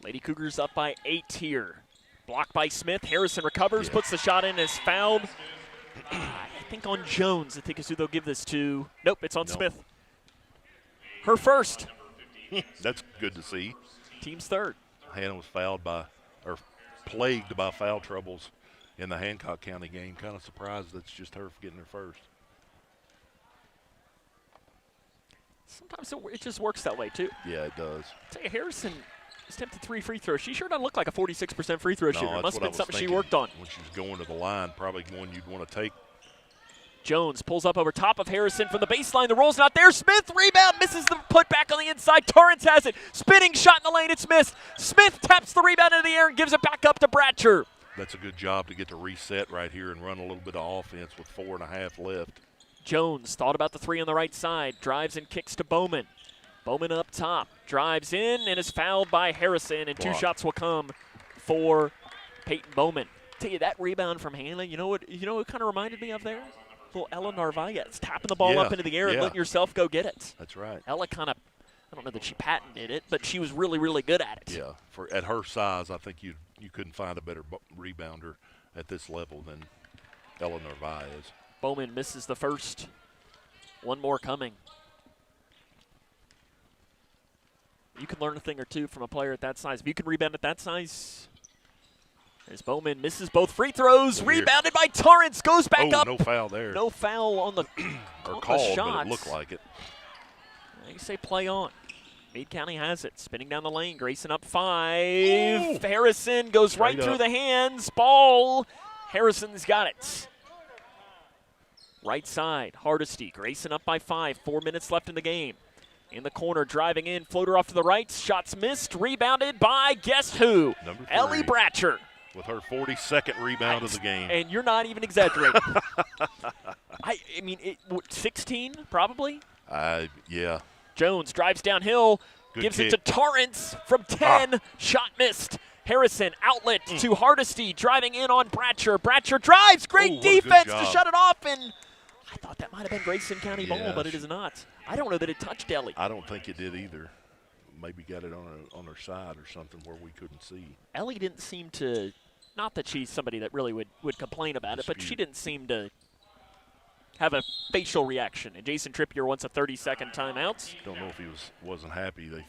Lady Cougars up by 8 here. Blocked by Smith. Harrison recovers, puts the shot in, is fouled. I think on Jones, I think is who they'll give this to. Nope, it's on Smith. Her first. That's good to see. Team's third. Hannah was plagued by foul troubles in the Hancock County game. Kind of surprised that's just her getting her first. Sometimes it just works that way, too. Yeah, it does. Tell you, Harrison attempted 3 free throws. She sure doesn't look like a 46% free throw shooter. It must have been something she worked on. When she's going to the line, probably one you'd want to take. Jones pulls up over top of Harrison from the baseline. The roll's not there. Smith, rebound, misses the put back on the inside. Torrance has it. Spinning shot in the lane. It's missed. Smith taps the rebound into the air and gives it back up to Bratcher. That's a good job to get to reset right here and run a little bit of offense with 4.5 left. Jones thought about the 3 on the right side. Drives and kicks to Bowman. Bowman up top, drives in and is fouled by Harrison, and 2 shots will come for Peyton Bowman. Tell you, that rebound from Hannah, you know what kind of reminded me of there? Little Ella Narvaez, tapping the ball up into the air and letting yourself go get it. That's right. Ella kind of, I don't know that she patented it, but she was really, really good at it. Yeah, at her size, I think you couldn't find a better rebounder at this level than Ella Narvaez. Bowman misses the first. 1 more coming. You can learn a thing or two from a player at that size. If you can rebound at that size, as Bowman misses both free throws, rebounded by Torrance, goes back up. No foul there. No foul on the or called, shot. But it looked like it. You say play on. Meade County has it. Spinning down the lane. Grayson up 5. Ooh. Harrison goes right through the hands. Ball. Harrison's got it. Right side. Hardesty. Grayson up by 5. 4 minutes left in the game. In the corner, driving in, floater off to the right, shots missed, rebounded by guess who? Number 3. Ellie Bratcher. With her 42nd rebound of the game. And you're not even exaggerating. I mean, 16 probably? Yeah. Jones drives downhill, gives it to Torrance from 10. Shot missed. Harrison, outlet to Hardesty, driving in on Bratcher. Bratcher drives. Great defense to shut it off, and I thought that might have been Grayson County ball, but it is not. I don't know that it touched Ellie. I don't think it did either. Maybe got it on her side or something where we couldn't see. Ellie didn't seem to, not that she's somebody that really would complain about it, but she didn't seem to have a facial reaction. And Jason Trippier wants a 30-second timeout. Don't know if he wasn't happy. The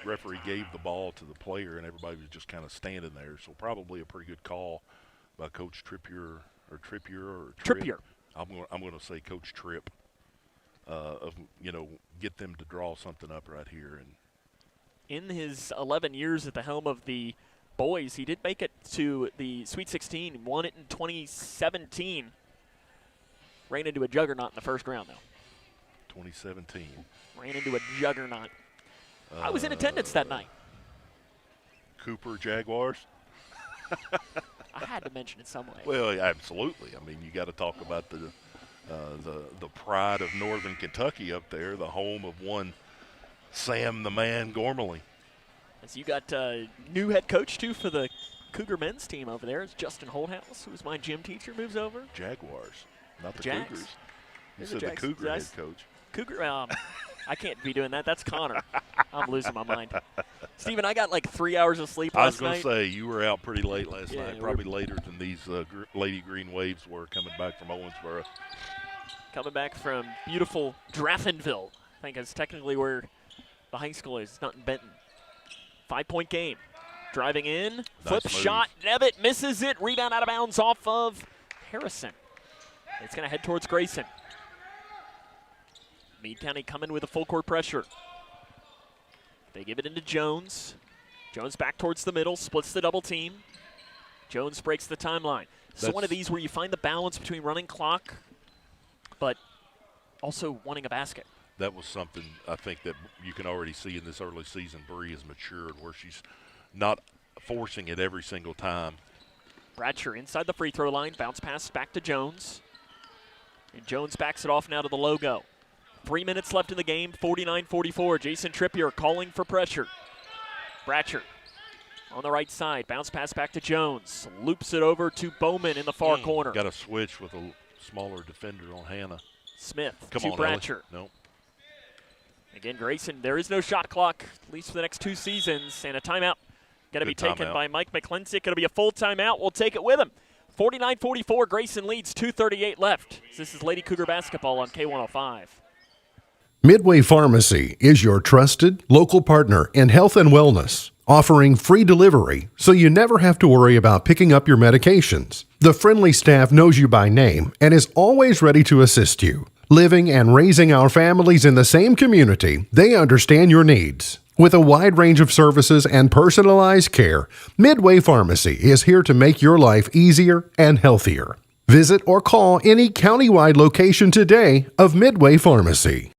referee gave the ball to the player, and everybody was just kind of standing there. So probably a pretty good call by Coach Trippier or Trippier. I'm going to say Coach Tripp. Get them to draw something up right here. And in his 11 years at the helm of the boys, he did make it to the Sweet 16. Won it in 2017. Ran into a juggernaut in the first round, though. 2017. Ran into a juggernaut. I was in attendance that night. Cooper Jaguars? I had to mention it some way. Well, absolutely. I mean, you got to talk about the pride of Northern Kentucky up there, the home of one Sam the Man Gormley. As you got new head coach, too, for the Cougar men's team over there. It's Justin Holthouse, who was my gym teacher, moves over. Jaguars, not the Jags. Cougars. You said the Cougar head coach. Cougar, I can't be doing that. That's Connor. I'm losing my mind. Steven, I got like 3 hours of sleep last night. I was going to say, you were out pretty late last night, probably later than these Lady Green Waves were coming back from Owensboro. Coming back from beautiful Draffinville, I think is technically where the high school is, not in Benton. 5-point game. Driving in, flip shot, Nevitt misses it, rebound out of bounds off of Harrison. It's going to head towards Grayson. Meade County coming with a full court pressure. They give it into Jones. Jones back towards the middle, splits the double team. Jones breaks the timeline. So one of these where you find the balance between running clock, but also wanting a basket. That was something I think that you can already see in this early season. Bree has matured where she's not forcing it every single time. Bratcher inside the free throw line, bounce pass back to Jones. And Jones backs it off now to the logo. 3 minutes left in the game, 49-44. Jason Trippier calling for pressure. Bratcher on the right side, bounce pass back to Jones. Loops it over to Bowman in the far corner. Got a switch with a smaller defender on Hannah. Smith to Bratcher. Nope. Again, Grayson, there is no shot clock, at least for the next 2 seasons, and a timeout going to be taken by Mike McClintock. Going to be a full timeout. We'll take it with him. 49-44, Grayson leads, 2:38 left. This is Lady Cougar basketball on K105. Midway Pharmacy is your trusted local partner in health and wellness, offering free delivery so you never have to worry about picking up your medications. The friendly staff knows you by name and is always ready to assist you. Living and raising our families in the same community, they understand your needs. With a wide range of services and personalized care, Midway Pharmacy is here to make your life easier and healthier. Visit or call any countywide location today of Midway Pharmacy.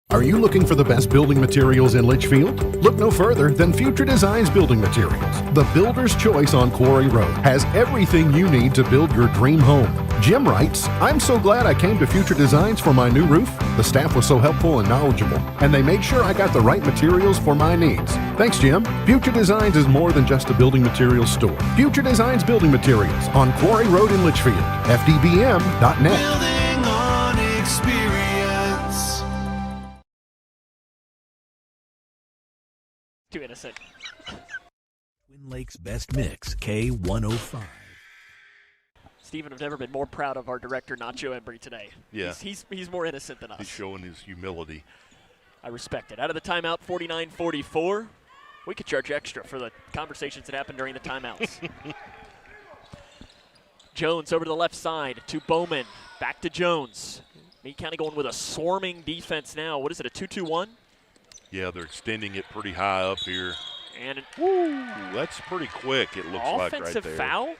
Are you looking for the best building materials in Litchfield? Look no further than Future Designs Building Materials. The builder's choice on Quarry Road has everything you need to build your dream home. Jim writes, "I'm so glad I came to Future Designs for my new roof. The staff was so helpful and knowledgeable, and they made sure I got the right materials for my needs. Thanks, Jim." Future Designs is more than just a building materials store. Future Designs Building Materials on Quarry Road in Litchfield. FDBM.net. Building on experience. Too innocent. Twin Lakes Best Mix, K105. Stephen, I've never been more proud of our director, Nacho Embry, today. Yeah. He's more innocent than us. He's showing his humility. I respect it. Out of the timeout, 49-44. We could charge extra for the conversations that happened during the timeouts. Jones over to the left side to Bowman. Back to Jones. Meade County going with a swarming defense now. What is it, a 2-2-1? Yeah, they're extending it pretty high up here. And woo, that's pretty quick, it looks like right there. Offensive foul?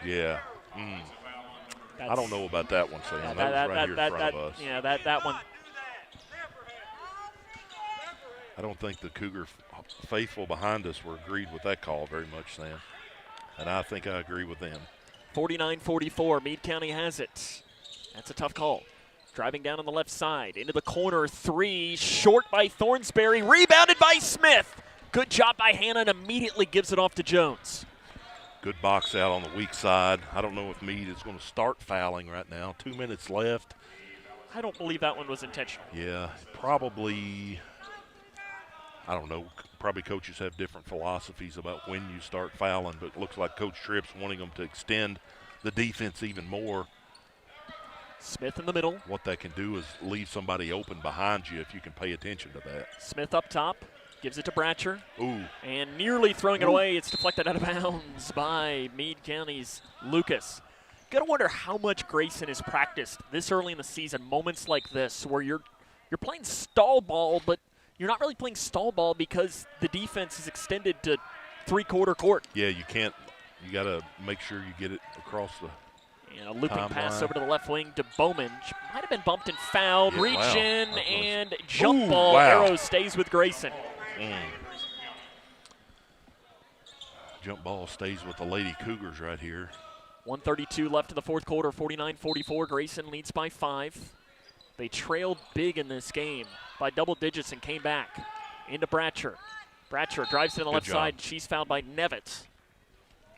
Yeah. I don't know about that one, Sam. That was right here in front of us. Yeah, that one. I don't think the Cougar faithful behind us were agreed with that call very much, Sam. And I think I agree with them. 49-44, Meade County has it. That's a tough call. Driving down on the left side, into the corner, 3, short by Thornsberry, rebounded by Smith. Good job by Hannah, and immediately gives it off to Jones. Good box out on the weak side. I don't know if Meade is going to start fouling right now. 2 minutes left. I don't believe that one was intentional. Yeah, probably, I don't know, probably coaches have different philosophies about when you start fouling, but it looks like Coach Tripp's wanting them to extend the defense even more. Smith in the middle. What that can do is leave somebody open behind you if you can pay attention to that. Smith up top, gives it to Bratcher. Ooh. And nearly throwing it away. It's deflected out of bounds by Meade County's Lucas. Gotta wonder how much Grayson has practiced this early in the season, moments like this where you're playing stall ball, but you're not really playing stall ball because the defense is extended to three-quarter court. Yeah, you can't. You got to make sure you get it across the and a looping timeline. Pass over to the left wing to Bowman. She might have been bumped and fouled. Yeah, Reach wow. in and jump Ooh, ball. wow. Arrow stays with Grayson. Jump ball stays with the Lady Cougars right here. 1:32 left in the fourth quarter, 49-44. Grayson leads by 5. They trailed big in this game by double digits and came back into Bratcher. Bratcher drives to the left side. She's fouled by Nevitt.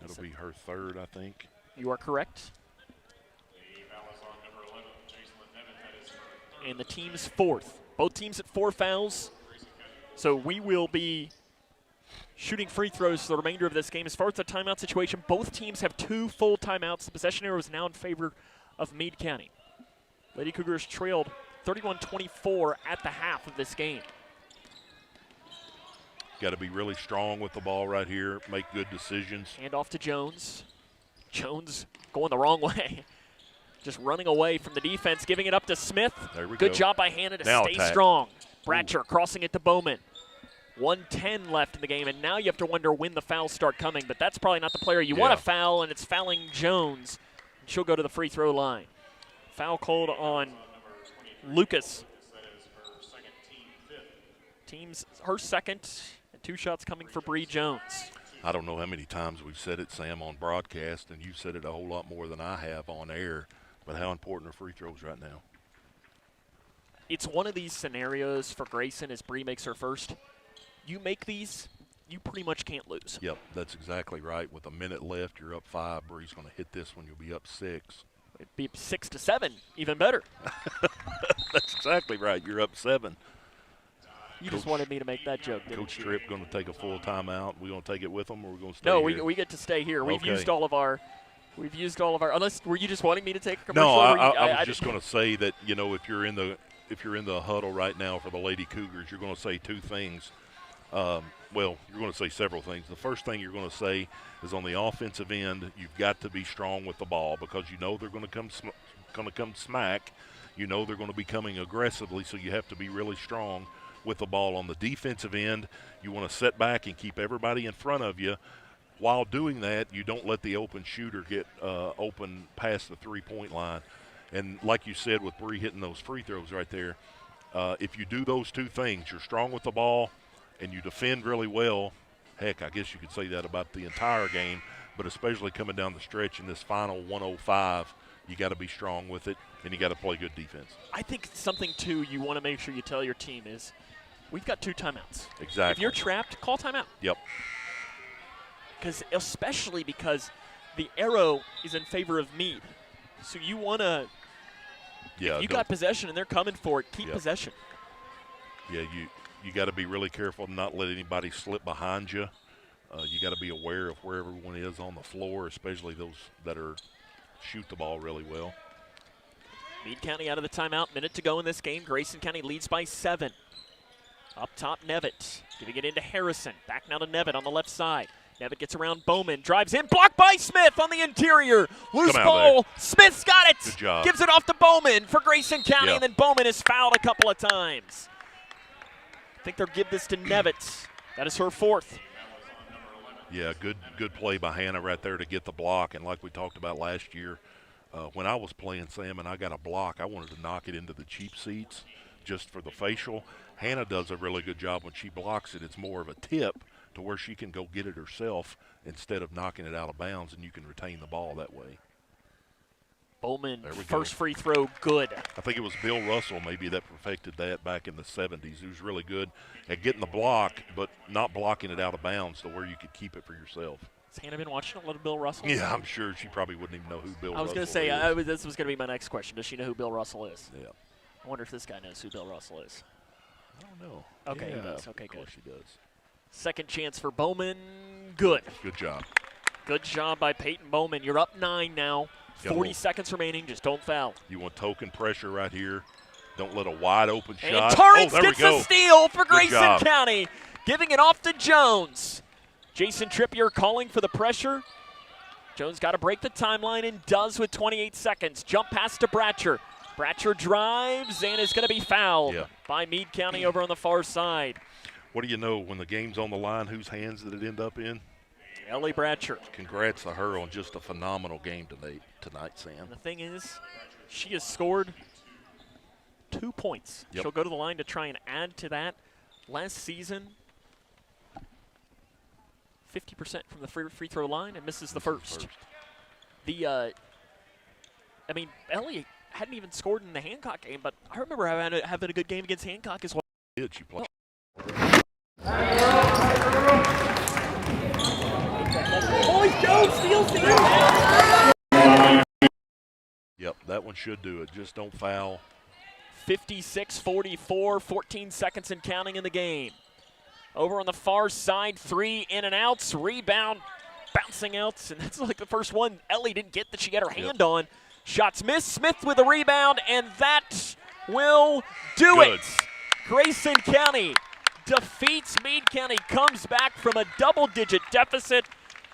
That'll be her third, I think. You are correct. And the team's fourth. Both teams at 4 fouls. So we will be shooting free throws for the remainder of this game. As far as the timeout situation, both teams have 2 full timeouts. The possession arrow is now in favor of Meade County. Lady Cougars trailed 31-24 at the half of this game. Got to be really strong with the ball right here, make good decisions. Hand off to Jones. Jones going the wrong way. Just running away from the defense, giving it up to Smith. There we Good go. job by Hannah to Now stay attack. strong. Bratcher crossing it to Bowman. 1:10 left in the game, and now you have to wonder when the fouls start coming, but that's probably not the player you want to foul, and it's fouling Jones. She'll go to the free throw line. Foul called on Lucas. Team's her second, and 2 shots coming for Bree Jones. I don't know how many times we've said it, Sam, on broadcast, and you've said it a whole lot more than I have on air, but how important are free throws right now? It's one of these scenarios for Grayson as Bree makes her first. You make these, you pretty much can't lose. Yep, that's exactly right. With a minute left, you're up 5. Bree's going to hit this one. You'll be up 6. It'd be 6-7, even better. That's exactly right. You're up 7. You just wanted me to make that joke, didn't Coach you? Tripp going to take a full timeout. We going to take it with them, or we're going to stay No, here? we get to stay here. We've Okay. used all of our. Unless were you just wanting me to take a commercial? No, or I was just going to say that, you know, if you're in the huddle right now for the Lady Cougars, you're going to say 2 things. Well, you're going to say several things. The first thing you're going to say is on the offensive end, you've got to be strong with the ball because you know they're going to come smack. You know they're going to be coming aggressively, so you have to be really strong with the ball. On the defensive end, you want to sit back and keep everybody in front of you. While doing that, you don't let the open shooter get open past the three-point line. And like you said with Bree hitting those free throws right there, if you do those 2 things, you're strong with the ball and you defend really well. Heck, I guess you could say that about the entire game, but especially coming down the stretch in this final 105, you got to be strong with it and you got to play good defense. I think something, too, you want to make sure you tell your team is we've got 2 timeouts. Exactly. If you're trapped, call timeout. Yep. Especially because the arrow is in favor of Meade. So you want to if you got possession and they're coming for it, keep possession. Yeah, you got to be really careful and not let anybody slip behind you. You got to be aware of where everyone is on the floor, especially those that shoot the ball really well. Meade County out of the timeout. Minute to go in this game. Grayson County leads by 7. Up top, Nevitt giving it into Harrison. Back now to Nevitt on the left side. Nevitt gets around Bowman, drives in, blocked by Smith on the interior. Loose ball. Smith's got it. Good job. Gives it off to Bowman for Grayson County, and then Bowman is fouled a couple of times. I think they'll give this to Nevitt. That is her 4th. Yeah, good play by Hannah right there to get the block. And like we talked about last year, when I was playing, Sam, and I got a block, I wanted to knock it into the cheap seats just for the facial. Hannah does a really good job when she blocks it. It's more of a tip to where she can go get it herself instead of knocking it out of bounds, and you can retain the ball that way. Bowman, first free throw, good. I think it was Bill Russell maybe that perfected that back in the 70s. He was really good at getting the block, but not blocking it out of bounds to where you could keep it for yourself. Has Hannah been watching a lot of Bill Russell? Yeah, I'm sure she probably wouldn't even know who Bill Russell is. I was going to say, this was going to be my next question. Does she know who Bill Russell is? Yeah. I wonder if this guy knows who Bill Russell is. I don't know. Okay, yeah, he does. Okay, good. Of course he does. Second chance for Bowman. Good. Good job. Good job by Peyton Bowman. You're up 9 now. 40 seconds remaining. Just don't foul. You want token pressure right here. Don't let a wide open shot. And Torrance gets the steal for Grayson County, giving it off to Jones. Jason Trippier calling for the pressure. Jones got to break the timeline and does with 28 seconds. Jump pass to Bratcher. Bratcher drives and is going to be fouled by Meade County over on the far side. What do you know when the game's on the line, whose hands did it end up in? Ellie Bratcher. Congrats to her on just a phenomenal game tonight, Sam. And the thing is, she has scored 2 points. Yep. She'll go to the line to try and add to that. Last season, 50% from the free throw line and misses the first. Ellie hadn't even scored in the Hancock game, but I remember having a good game against Hancock as well. Did she play? Boys, Jones steals the Yep, that one should do it. Just don't foul. 56-44, 14 seconds and counting in the game. Over on the far side, 3 in and outs, rebound, bouncing out, and that's like the first one Ellie didn't get that she got her hand on. Shots missed, Smith with a rebound, and that will do it. Grayson County defeats Meade County, comes back from a double-digit deficit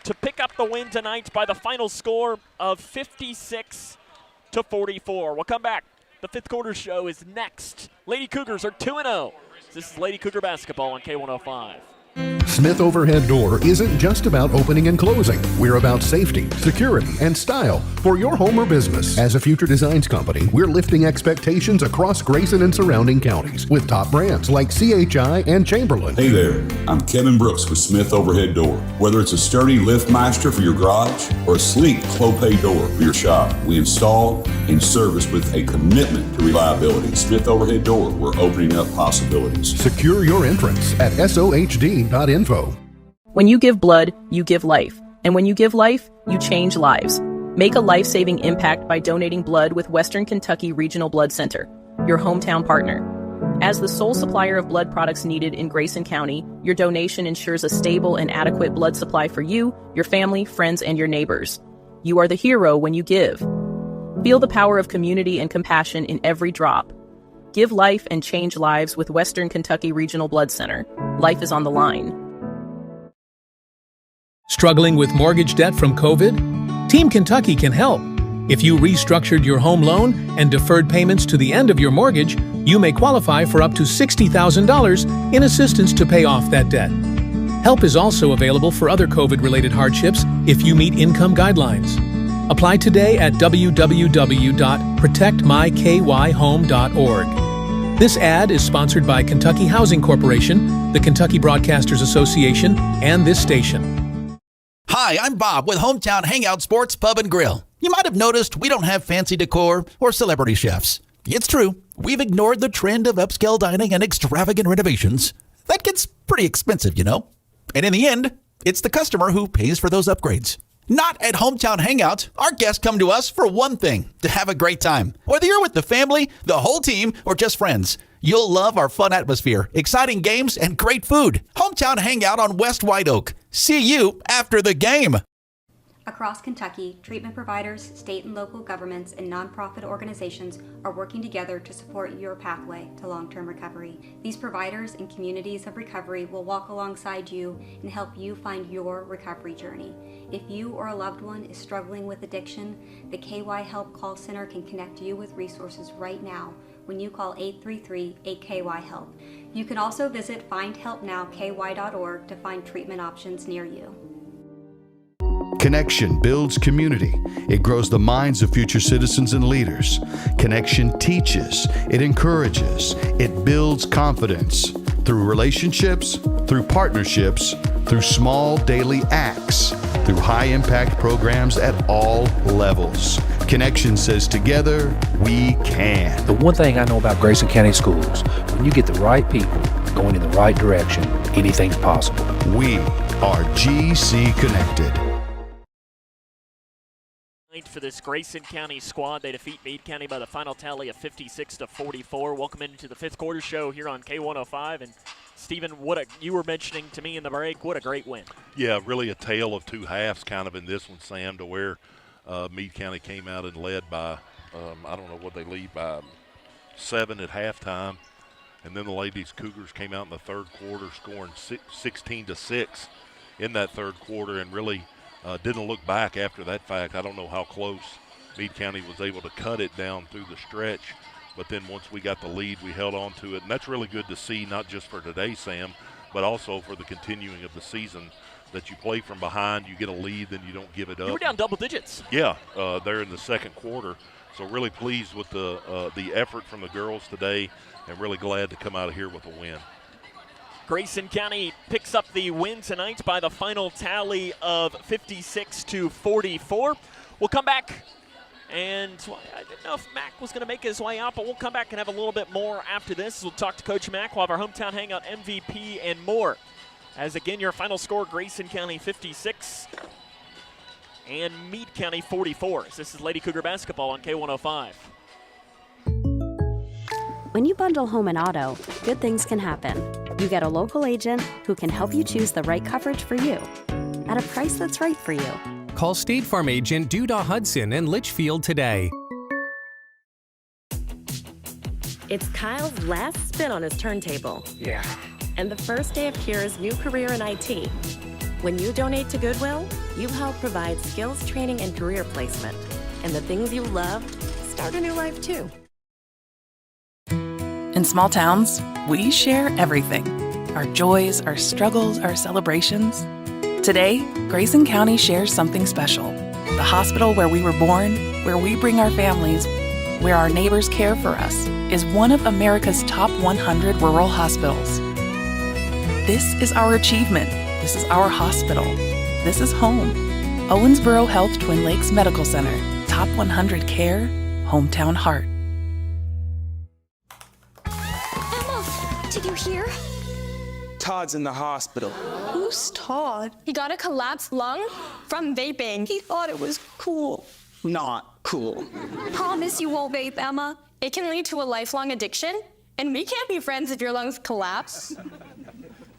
to pick up the win tonight by the final score of 56-44. We'll come back. The fifth quarter show is next. Lady Cougars are 2-0. This is Lady Cougar basketball on K105. Smith Overhead Door isn't just about opening and closing. We're about safety, security, and style for your home or business. As a future designs company, we're lifting expectations across Grayson and surrounding counties with top brands like CHI and Chamberlain. Hey there, I'm Kevin Brooks with Smith Overhead Door. Whether it's a sturdy LiftMaster for your garage or a sleek Clopay door for your shop, we install and service with a commitment to reliability. Smith Overhead Door, we're opening up possibilities. Secure your entrance at sohd.info. When you give blood, you give life. And when you give life, you change lives. Make a life-saving impact by donating blood with Western Kentucky Regional Blood Center, your hometown partner. As the sole supplier of blood products needed in Grayson County, your donation ensures a stable and adequate blood supply for you, your family, friends, and your neighbors. You are the hero when you give. Feel the power of community and compassion in every drop. Give life and change lives with Western Kentucky Regional Blood Center. Life is on the line. Struggling with mortgage debt from COVID? Team Kentucky can help. If you restructured your home loan and deferred payments to the end of your mortgage, you may qualify for up to $60,000 in assistance to pay off that debt. Help is also available for other COVID-related hardships if you meet income guidelines. Apply today at www.protectmykyhome.org. This ad is sponsored by Kentucky Housing Corporation, the Kentucky Broadcasters Association, and this station. Hi, I'm Bob with Hometown Hangout Sports Pub and Grill. You might have noticed we don't have fancy decor or celebrity chefs. It's true, we've ignored the trend of upscale dining and extravagant renovations. That gets pretty expensive, you know. And in the end, it's the customer who pays for those upgrades. Not at Hometown Hangout. Our guests come to us for one thing, to have a great time. Whether you're with the family, the whole team, or just friends, you'll love our fun atmosphere, exciting games, and great food. Hometown Hangout on West White Oak. See you after the game. Across Kentucky, treatment providers, state and local governments, and nonprofit organizations are working together to support your pathway to long-term recovery. These providers and communities of recovery will walk alongside you and help you find your recovery journey. If you or a loved one is struggling with addiction, the KY Help Call Center can connect you with resources right now when you call 833-8KY-HELP. You can also visit findhelpnowky.org to find treatment options near you. Connection builds community. It grows the minds of future citizens and leaders. Connection teaches. It encourages. It builds confidence. through relationships, through partnerships, through small daily acts, through high-impact programs at all levels. Connection says together, we can. The one thing I know about Grayson County Schools, when you get the right people going in the right direction, anything's possible. We are GC Connected. For this Grayson County squad, they defeat Meade County by the final tally of 56-44. Welcome into the fifth quarter show here on K105. And Stephen, you were mentioning to me in the break, what a great win. Yeah, really a tale of two halves kind of in this one, Sam, to where Meade County came out and led by, I don't know what they lead by, 7 at halftime. And then the ladies Cougars came out in the third quarter scoring 16-6 in that third quarter and really didn't look back after that fact. I don't know how close Meade County was able to cut it down through the stretch, but then once we got the lead, we held on to it. And that's really good to see, not just for today, Sam, but also for the continuing of the season, that you play from behind, you get a lead, then you don't give it up. You were down double digits. Yeah, there in the second quarter. So really pleased with the effort from the girls today and really glad to come out of here with a win. Grayson County picks up the win tonight by the final tally of 56-44. We'll come back, and I didn't know if Mac was going to make his way out, but we'll come back and have a little bit more after this. We'll talk to Coach Mac. We'll have our hometown hangout MVP and more. As again, your final score, Grayson County 56 and Meade County 44. This is Lady Cougar basketball on K105. When you bundle home and auto, good things can happen. You get a local agent who can help you choose the right coverage for you at a price that's right for you. Call State Farm agent Duda Hudson in Litchfield today. It's Kyle's last spin on his turntable. Yeah. And the first day of Kira's new career in IT. When you donate to Goodwill, you help provide skills training and career placement. And the things you loved start a new life too. In small towns, we share everything. Our joys, our struggles, our celebrations. Today, Grayson County shares something special. The hospital where we were born, where we bring our families, where our neighbors care for us, is one of America's top 100 rural hospitals. This is our achievement. This is our hospital. This is home. Owensboro Health Twin Lakes Medical Center. Top 100 care, hometown heart. Did you hear? Todd's in the hospital. Who's Todd? He got a collapsed lung from vaping. He thought it was cool. Not cool. Promise you won't vape, Emma. It can lead to a lifelong addiction, and we can't be friends if your lungs collapse.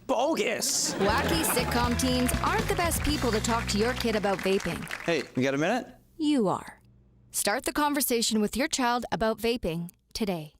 Bogus. Wacky sitcom teens aren't the best people to talk to your kid about vaping. Hey, you got a minute? You are. Start the conversation with your child about vaping today.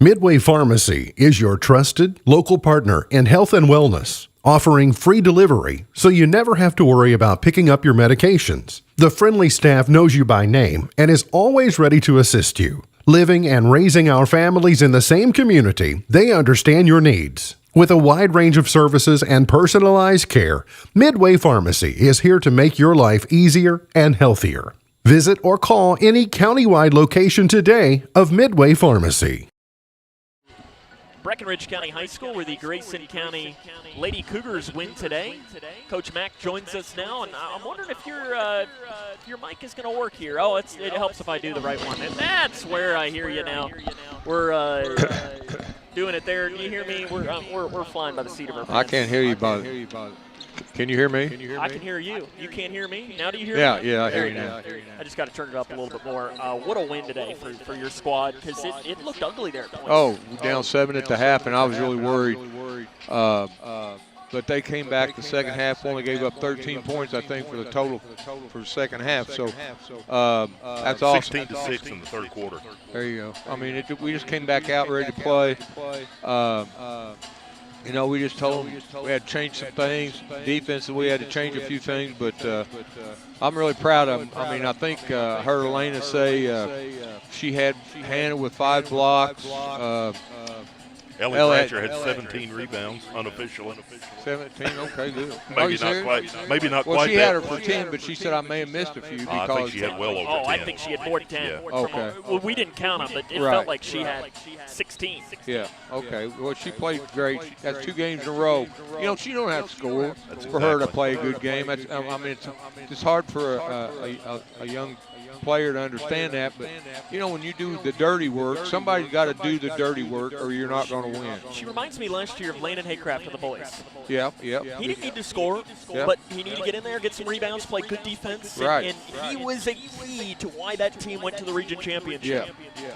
Midway Pharmacy is your trusted local partner in health and wellness, offering free delivery so you never have to worry about picking up your medications. The friendly staff knows you by name and is always ready to assist you. Living and raising our families in the same community, they understand your needs. With a wide range of services and personalized care, Midway Pharmacy is here to make your life easier and healthier. Visit or call any countywide location today of Midway Pharmacy. Breckinridge County High School, where the Grayson County Lady Cougars win today. Coach Mack joins us now, and I'm wondering if your mic is going to work here. Oh, it helps if I do the right one. And that's where I hear you now. We're doing it there. Can you hear me? We're flying by the seat of our pants. I can't hear you, but can you hear me? I can hear you. You can't hear me? Now do you hear me? Yeah, I hear you now. I just got to turn it up a little bit more. What a win today for your squad, because it looked ugly there at points. Oh, down 7 at the half, and I was really worried. But they came back the second half, only gave up 13 points, I think, for the total for the second half. So that's awesome. 16-6 in the third quarter. There you go. I mean, we just came back out ready to play. You know, we just told them we had to change some things. Defensively, we had to change a few things, but I'm really proud of them. I mean, I think I heard Elena say she had Hannah with 5 blocks. Ellie Thatcher had 17 rebounds unofficially. 17, okay, good. Maybe not quite. Maybe not well, quite. She had her for 10, but she said I may have missed a few. I think she had well over 10. Oh, I think she had more than 10. Yeah. Okay. Well, we didn't count them, but it felt like she had 16. Yeah. Okay. Well, she played great. That's 2 games in a row. You know, she don't have to score for her to play a good game. That's, I mean, it's hard for a young player to understand that, but you know, when you do the dirty work, somebody's got to do the dirty work or you're not going to win. She reminds me last year of Landon Haycraft of the boys. Yeah. He didn't need to score, but he needed to get in there, get some rebounds, play good defense, and he was a key to why that team went to the region championship.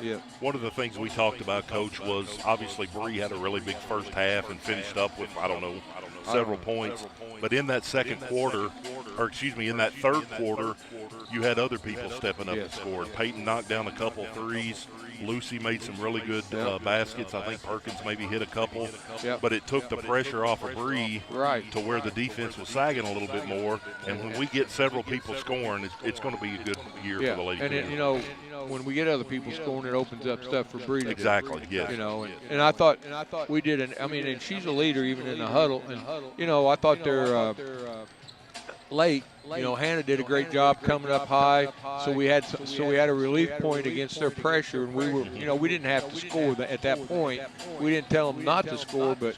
Yeah. One of the things we talked about, Coach, was obviously Bree had a really big first half and finished up with, I don't know, several points. But in that second quarter, or excuse me, in that third quarter, you had other people stepping up and scoring. Peyton knocked down a couple threes. Lucy made some really good baskets. I think Perkins maybe hit a couple. But it took the pressure off of Bree to where the defense was sagging a little bit more. And when we get several people scoring, it's going to be a good year for the Lady Cougars. And you know, when we get other people scoring, it opens up stuff for Bree to exactly, do. You know, and I thought we did and she's a leader even in the huddle. And you know, I thought they're late. You know, Hannah did a great job coming up high, so we had a relief point against their pressure, and we were, you know, we didn't have to score at that point. We didn't tell them not to score, but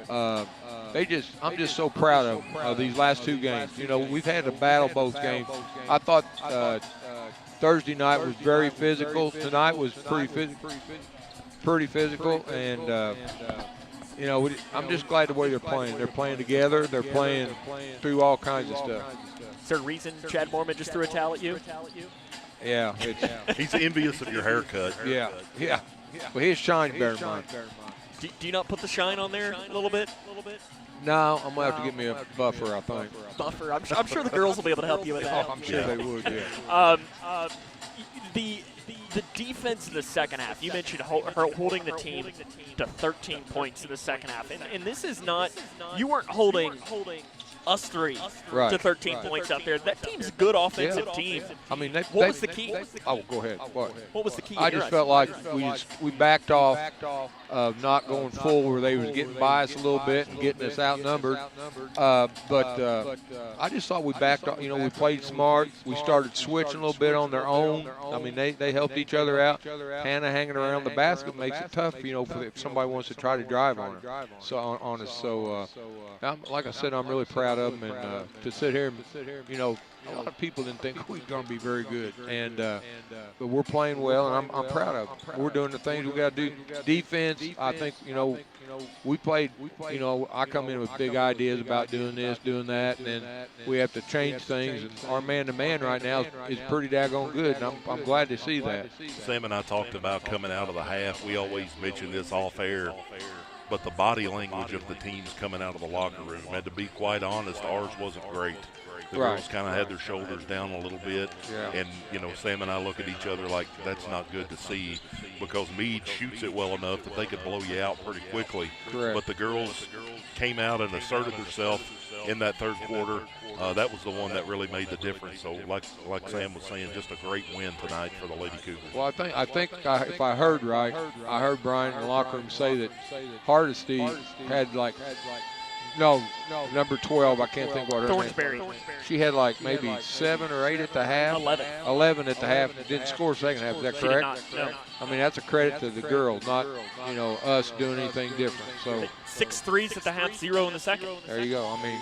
I'm just so proud of these last 2 games. You know, we've had to battle both games. I thought Thursday night was very physical. Tonight was pretty physical, and you know, I'm just glad the way they're playing. They're playing together. They're playing through all kinds of stuff. Is there a reason Chad Mormon just threw a towel at you? Yeah. He's envious of your haircut. Yeah. Well, his shine's better than mine. Do you not put the shine on there a little bit? No, I'm going to have to get me a buffer, I think. Buffer. I'm sure the girls will be able to help you with that. Oh, I'm sure they would, yeah. The defense in the second half, you mentioned holding the team to 13 points in the second half. And this is not, you weren't holding us three to 13 points out there. That team's a good offensive team. I mean, what was the key? Oh, go ahead. What was the key? I just felt like we backed off of not going full where they was getting by us a little bit and getting us outnumbered. But I just thought we backed off. You know, we played smart. We started switching a little bit on their own. I mean, they helped each other out. Hannah hanging around the basket makes it tough, you know, if somebody wants to try to drive on her. So on us. So like I said, I'm really proud of them, and to sit here, you know, a lot of people didn't think we were going to be very good, and but we're playing well, and I'm proud of them. We're doing the things we got to do. Defense, I think, you know, we played. You know, I come in with big ideas about doing this, doing that, and then we have to change things. And our man-to-man right now is pretty daggone good, and I'm glad to see that. Sam and I talked about coming out of the half. We always mention this off air. But the body language of the teams coming out of the locker room, and to be quite honest, ours wasn't great. The girls kind of had their shoulders down a little bit, and, you know, Sam and I look at each other like that's not good to see, because Meade shoots it well enough that they could blow you out pretty quickly. But the girls came out and asserted themselves in that third quarter. That was the one that really made the difference. So, like Sam was saying, just a great win tonight for the Lady Cougars. Well, I think if I heard right, I heard Brian in the locker room say that Hardesty had like number 12. I can't think what her name was. She had like maybe 7 or 8 at the half. 11 at the half. Didn't score second half. Is that correct? No. I mean, that's a credit to the girls, not, you know, us doing anything different. So 6 threes at the half, 0 in the second. There you go. I mean,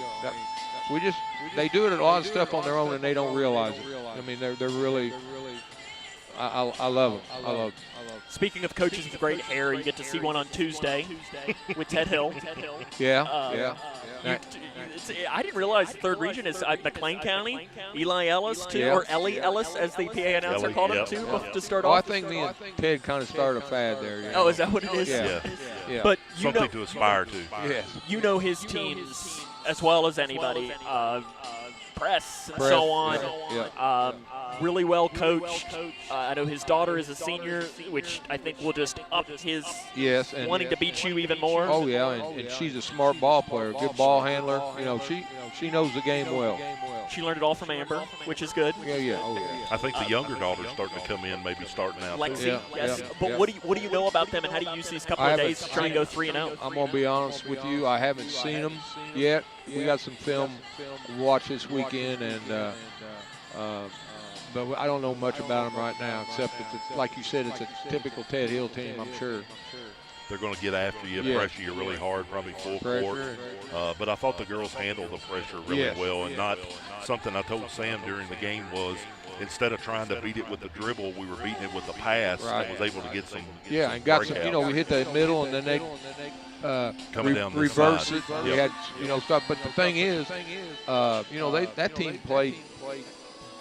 they do it a lot of stuff on their own and they don't realize it. I mean, they're really. I love them. I love them. Speaking of coaches with great hair, you get to see one on Tuesday with Ted Hill. Yeah. I didn't realize the third region is McLean County, Eli Ellis, or Ellie Ellis, as the PA announcer called him, too, to start off. I think me and Ted kind of started a fad there. You know? Oh, is that what it is? Yeah. But something to aspire to. Yes. You know his teams as well as anybody. Press and so on. really well coached. I know his daughter is a senior, which I think will just up his wanting to beat you even more. Oh, yeah, and she's a smart ball player, good ball handler. She knows the game well. She learned it all from Amber, which is good. Yeah. Oh, yeah. I think the younger daughter's starting to come in, maybe starting out. Lexi, yes. But what do you know about them, and how do you use these couple of days to try and go 3-0? I'm going to be honest with you. I haven't seen them yet. We got some film to watch this weekend, but I don't know much about them right now, except like you said, it's a typical Ted Hill team, I'm sure. They're going to get after you, pressure you really hard, probably full court. But I thought the girls handled the pressure really well, and not something I told Sam during the game was instead of trying to beat it with the dribble, we were beating it with the pass and was able to get some and got some, we hit the middle, and then they reverse it. We had, stuff. But the thing is, that team played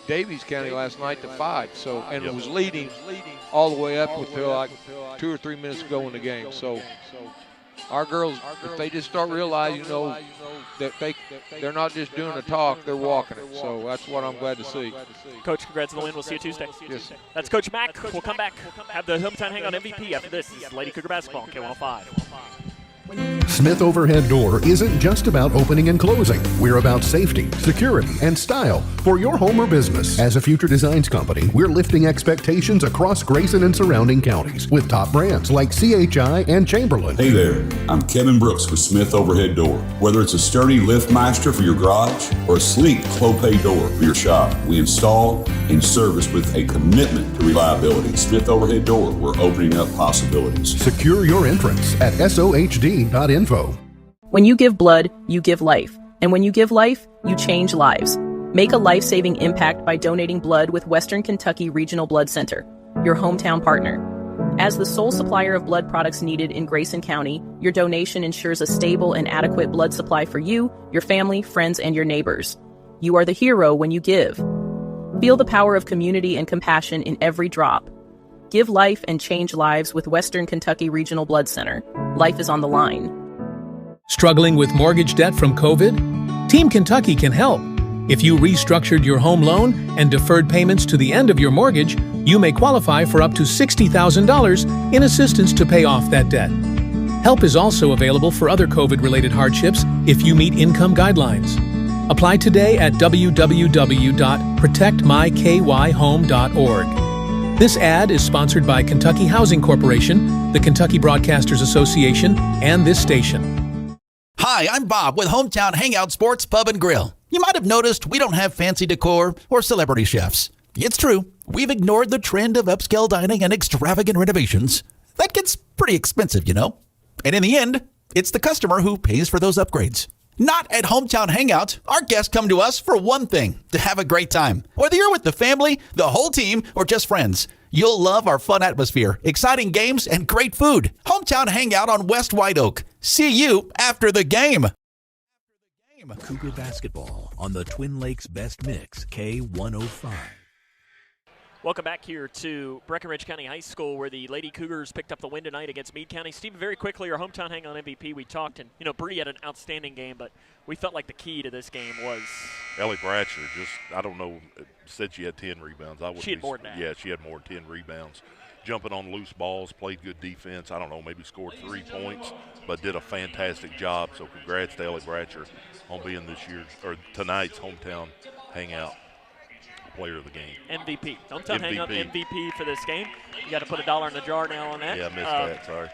Davies County last night to 5, and it was leading all the way up until like 2 or 3 minutes ago in the game. So our girls, if they just start realizing, that they're not just doing the talk, they're walking it. So that's what I'm glad to see. Coach, congrats on the win. We'll see you Tuesday. Yes. That's Coach Mack. We'll come back, have the Hometown Hangout MVP after this. This is Lady Cougar Basketball on K105. Smith Overhead Door isn't just about opening and closing. We're about safety, security, and style for your home or business. As a future designs company, we're lifting expectations across Grayson and surrounding counties with top brands like CHI and Chamberlain. Hey there, I'm Kevin Brooks with Smith Overhead Door. Whether it's a sturdy LiftMaster for your garage or a sleek Clopay door for your shop, we install and service with a commitment to reliability. Smith Overhead Door, we're opening up possibilities. Secure your entrance at SOHD.info. When you give blood, you give life. And when you give life, you change lives. Make a life-saving impact by donating blood with Western Kentucky Regional Blood Center, your hometown partner. As the sole supplier of blood products needed in Grayson County, your donation ensures a stable and adequate blood supply for you, your family, friends, and your neighbors. You are the hero when you give. Feel the power of community and compassion in every drop. Give life and change lives with Western Kentucky Regional Blood Center. Life is on the line. Struggling with mortgage debt from COVID? Team Kentucky can help. If you restructured your home loan and deferred payments to the end of your mortgage, you may qualify for up to $60,000 in assistance to pay off that debt. Help is also available for other COVID-related hardships if you meet income guidelines. Apply today at www.protectmykyhome.org. This ad is sponsored by Kentucky Housing Corporation, the Kentucky Broadcasters Association, and this station. Hi, I'm Bob with Hometown Hangout Sports Pub and Grill. You might have noticed we don't have fancy decor or celebrity chefs. It's true, we've ignored the trend of upscale dining and extravagant renovations. That gets pretty expensive, And in the end, it's the customer who pays for those upgrades. Not at Hometown Hangout. Our guests come to us for one thing, to have a great time. Whether you're with the family, the whole team, or just friends, you'll love our fun atmosphere, exciting games, and great food. Hometown Hangout on West White Oak. See you after the game. Cougar Basketball on the Twin Lakes Best Mix, K105. Welcome back here to Breckinridge County High School, where the Lady Cougars picked up the win tonight against Meade County. Steve, very quickly, our Hometown Hangout MVP, we talked, and, Bree had an outstanding game, but we felt like the key to this game was Ellie Bratcher. I don't know, said she had 10 rebounds. She had more than that. Yeah, she had more than 10 rebounds. Jumping on loose balls, played good defense. I don't know, maybe scored 3 points, but did a fantastic job. So congrats to Ellie Bratcher on being tonight's Hometown Hangout player of the game. MVP. Hometown Hangout MVP for this game. You got to put $1 in the jar now on that. Yeah, I missed that. Sorry.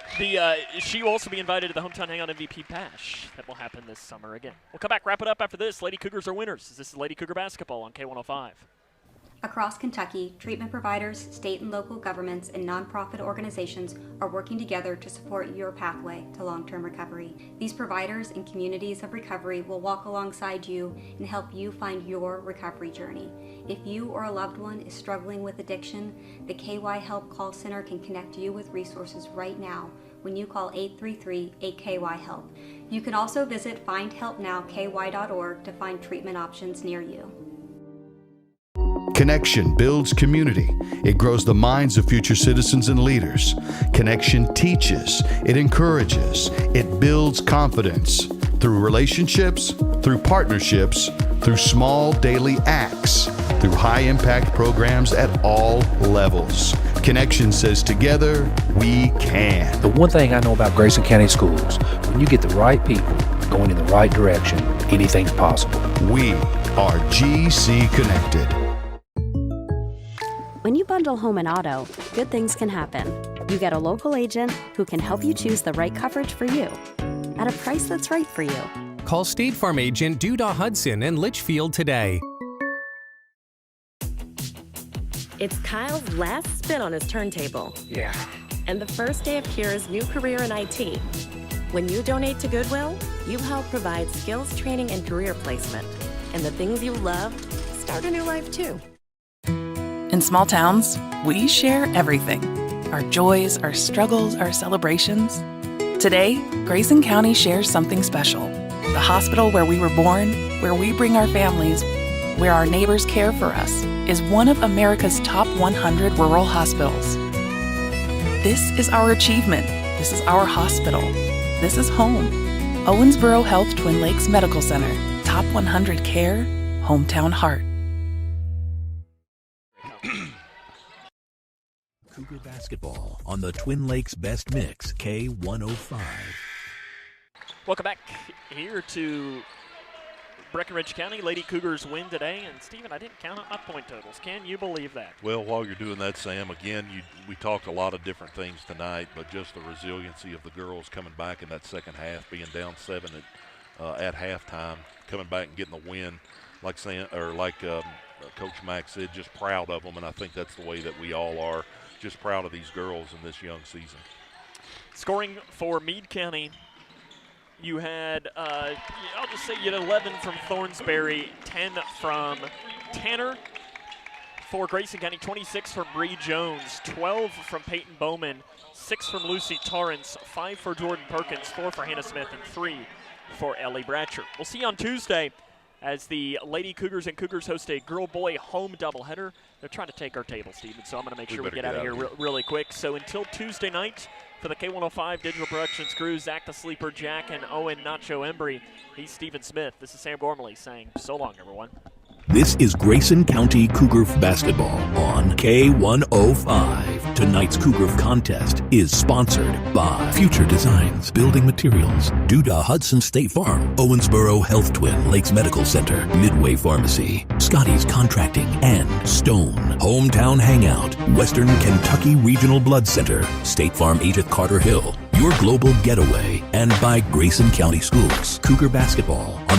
She will also be invited to the Hometown Hangout MVP Bash. That will happen this summer again. We'll come back, wrap it up after this. Lady Cougars are winners. This is Lady Cougar Basketball on K105. Across Kentucky, treatment providers, state and local governments, and nonprofit organizations are working together to support your pathway to long-term recovery. These providers and communities of recovery will walk alongside you and help you find your recovery journey. If you or a loved one is struggling with addiction, the KY Help Call Center can connect you with resources right now when you call 833-8KY-HELP. You can also visit findhelpnowky.org to find treatment options near you. Connection builds community. It grows the minds of future citizens and leaders. Connection teaches. It encourages. It builds confidence. Through relationships, through partnerships, through small daily acts, through high-impact programs at all levels. Connection says together, we can. The one thing I know about Grayson County Schools, when you get the right people going in the right direction, anything's possible. We are GC Connected. When you bundle home and auto, good things can happen. You get a local agent who can help you choose the right coverage for you at a price that's right for you. Call State Farm agent Duda Hudson in Litchfield today. It's Kyle's last spin on his turntable. Yeah. And the first day of Kira's new career in IT. When you donate to Goodwill, you help provide skills training and career placement. And the things you loved start a new life too. In small towns, we share everything. Our joys, our struggles, our celebrations. Today, Grayson County shares something special. The hospital where we were born, where we bring our families, where our neighbors care for us, is one of America's top 100 rural hospitals. This is our achievement. This is our hospital. This is home. Owensboro Health Twin Lakes Medical Center. Top 100 care, hometown heart. Cougar basketball on the Twin Lakes Best Mix, K105. Welcome back here to Breckinridge County. Lady Cougars win today. And, Stephen, I didn't count up my point totals. Can you believe that? Well, while you're doing that, Sam, again, we talked a lot of different things tonight, but just the resiliency of the girls coming back in that second half, being down 7 at halftime, coming back and getting the win, like Coach Mack said, just proud of them, and I think that's the way that we all are, just proud of these girls in this young season. Scoring for Meade County, you had, I'll just say you had 11 from Thornsberry, 10 from Tanner. For Grayson County, 26 from Bree Jones, 12 from Peyton Bowman, 6 from Lucy Torrance, 5 for Jordan Perkins, 4 for Hannah Smith, and 3 for Ellie Bratcher. We'll see you on Tuesday as the Lady Cougars and Cougars host a girl-boy home doubleheader. They're trying to take our table, Stephen, so I'm going to make sure we get out of here really quick. So until Tuesday night, for the K105 Digital Productions crew, Zach the Sleeper, Jack, and Owen Nacho Embry, he's Stephen Smith. This is Sam Gormley saying so long, everyone. This is Grayson County Cougar basketball on K105. Tonight's Cougar contest is sponsored by Future Designs, Building Materials, Duda Hudson State Farm, Owensboro Health Twin Lakes Medical Center, Midway Pharmacy, Scotty's Contracting, and Stone. Hometown Hangout, Western Kentucky Regional Blood Center, State Farm agent Carter Hill, your global getaway, and by Grayson County Schools. Cougar basketball on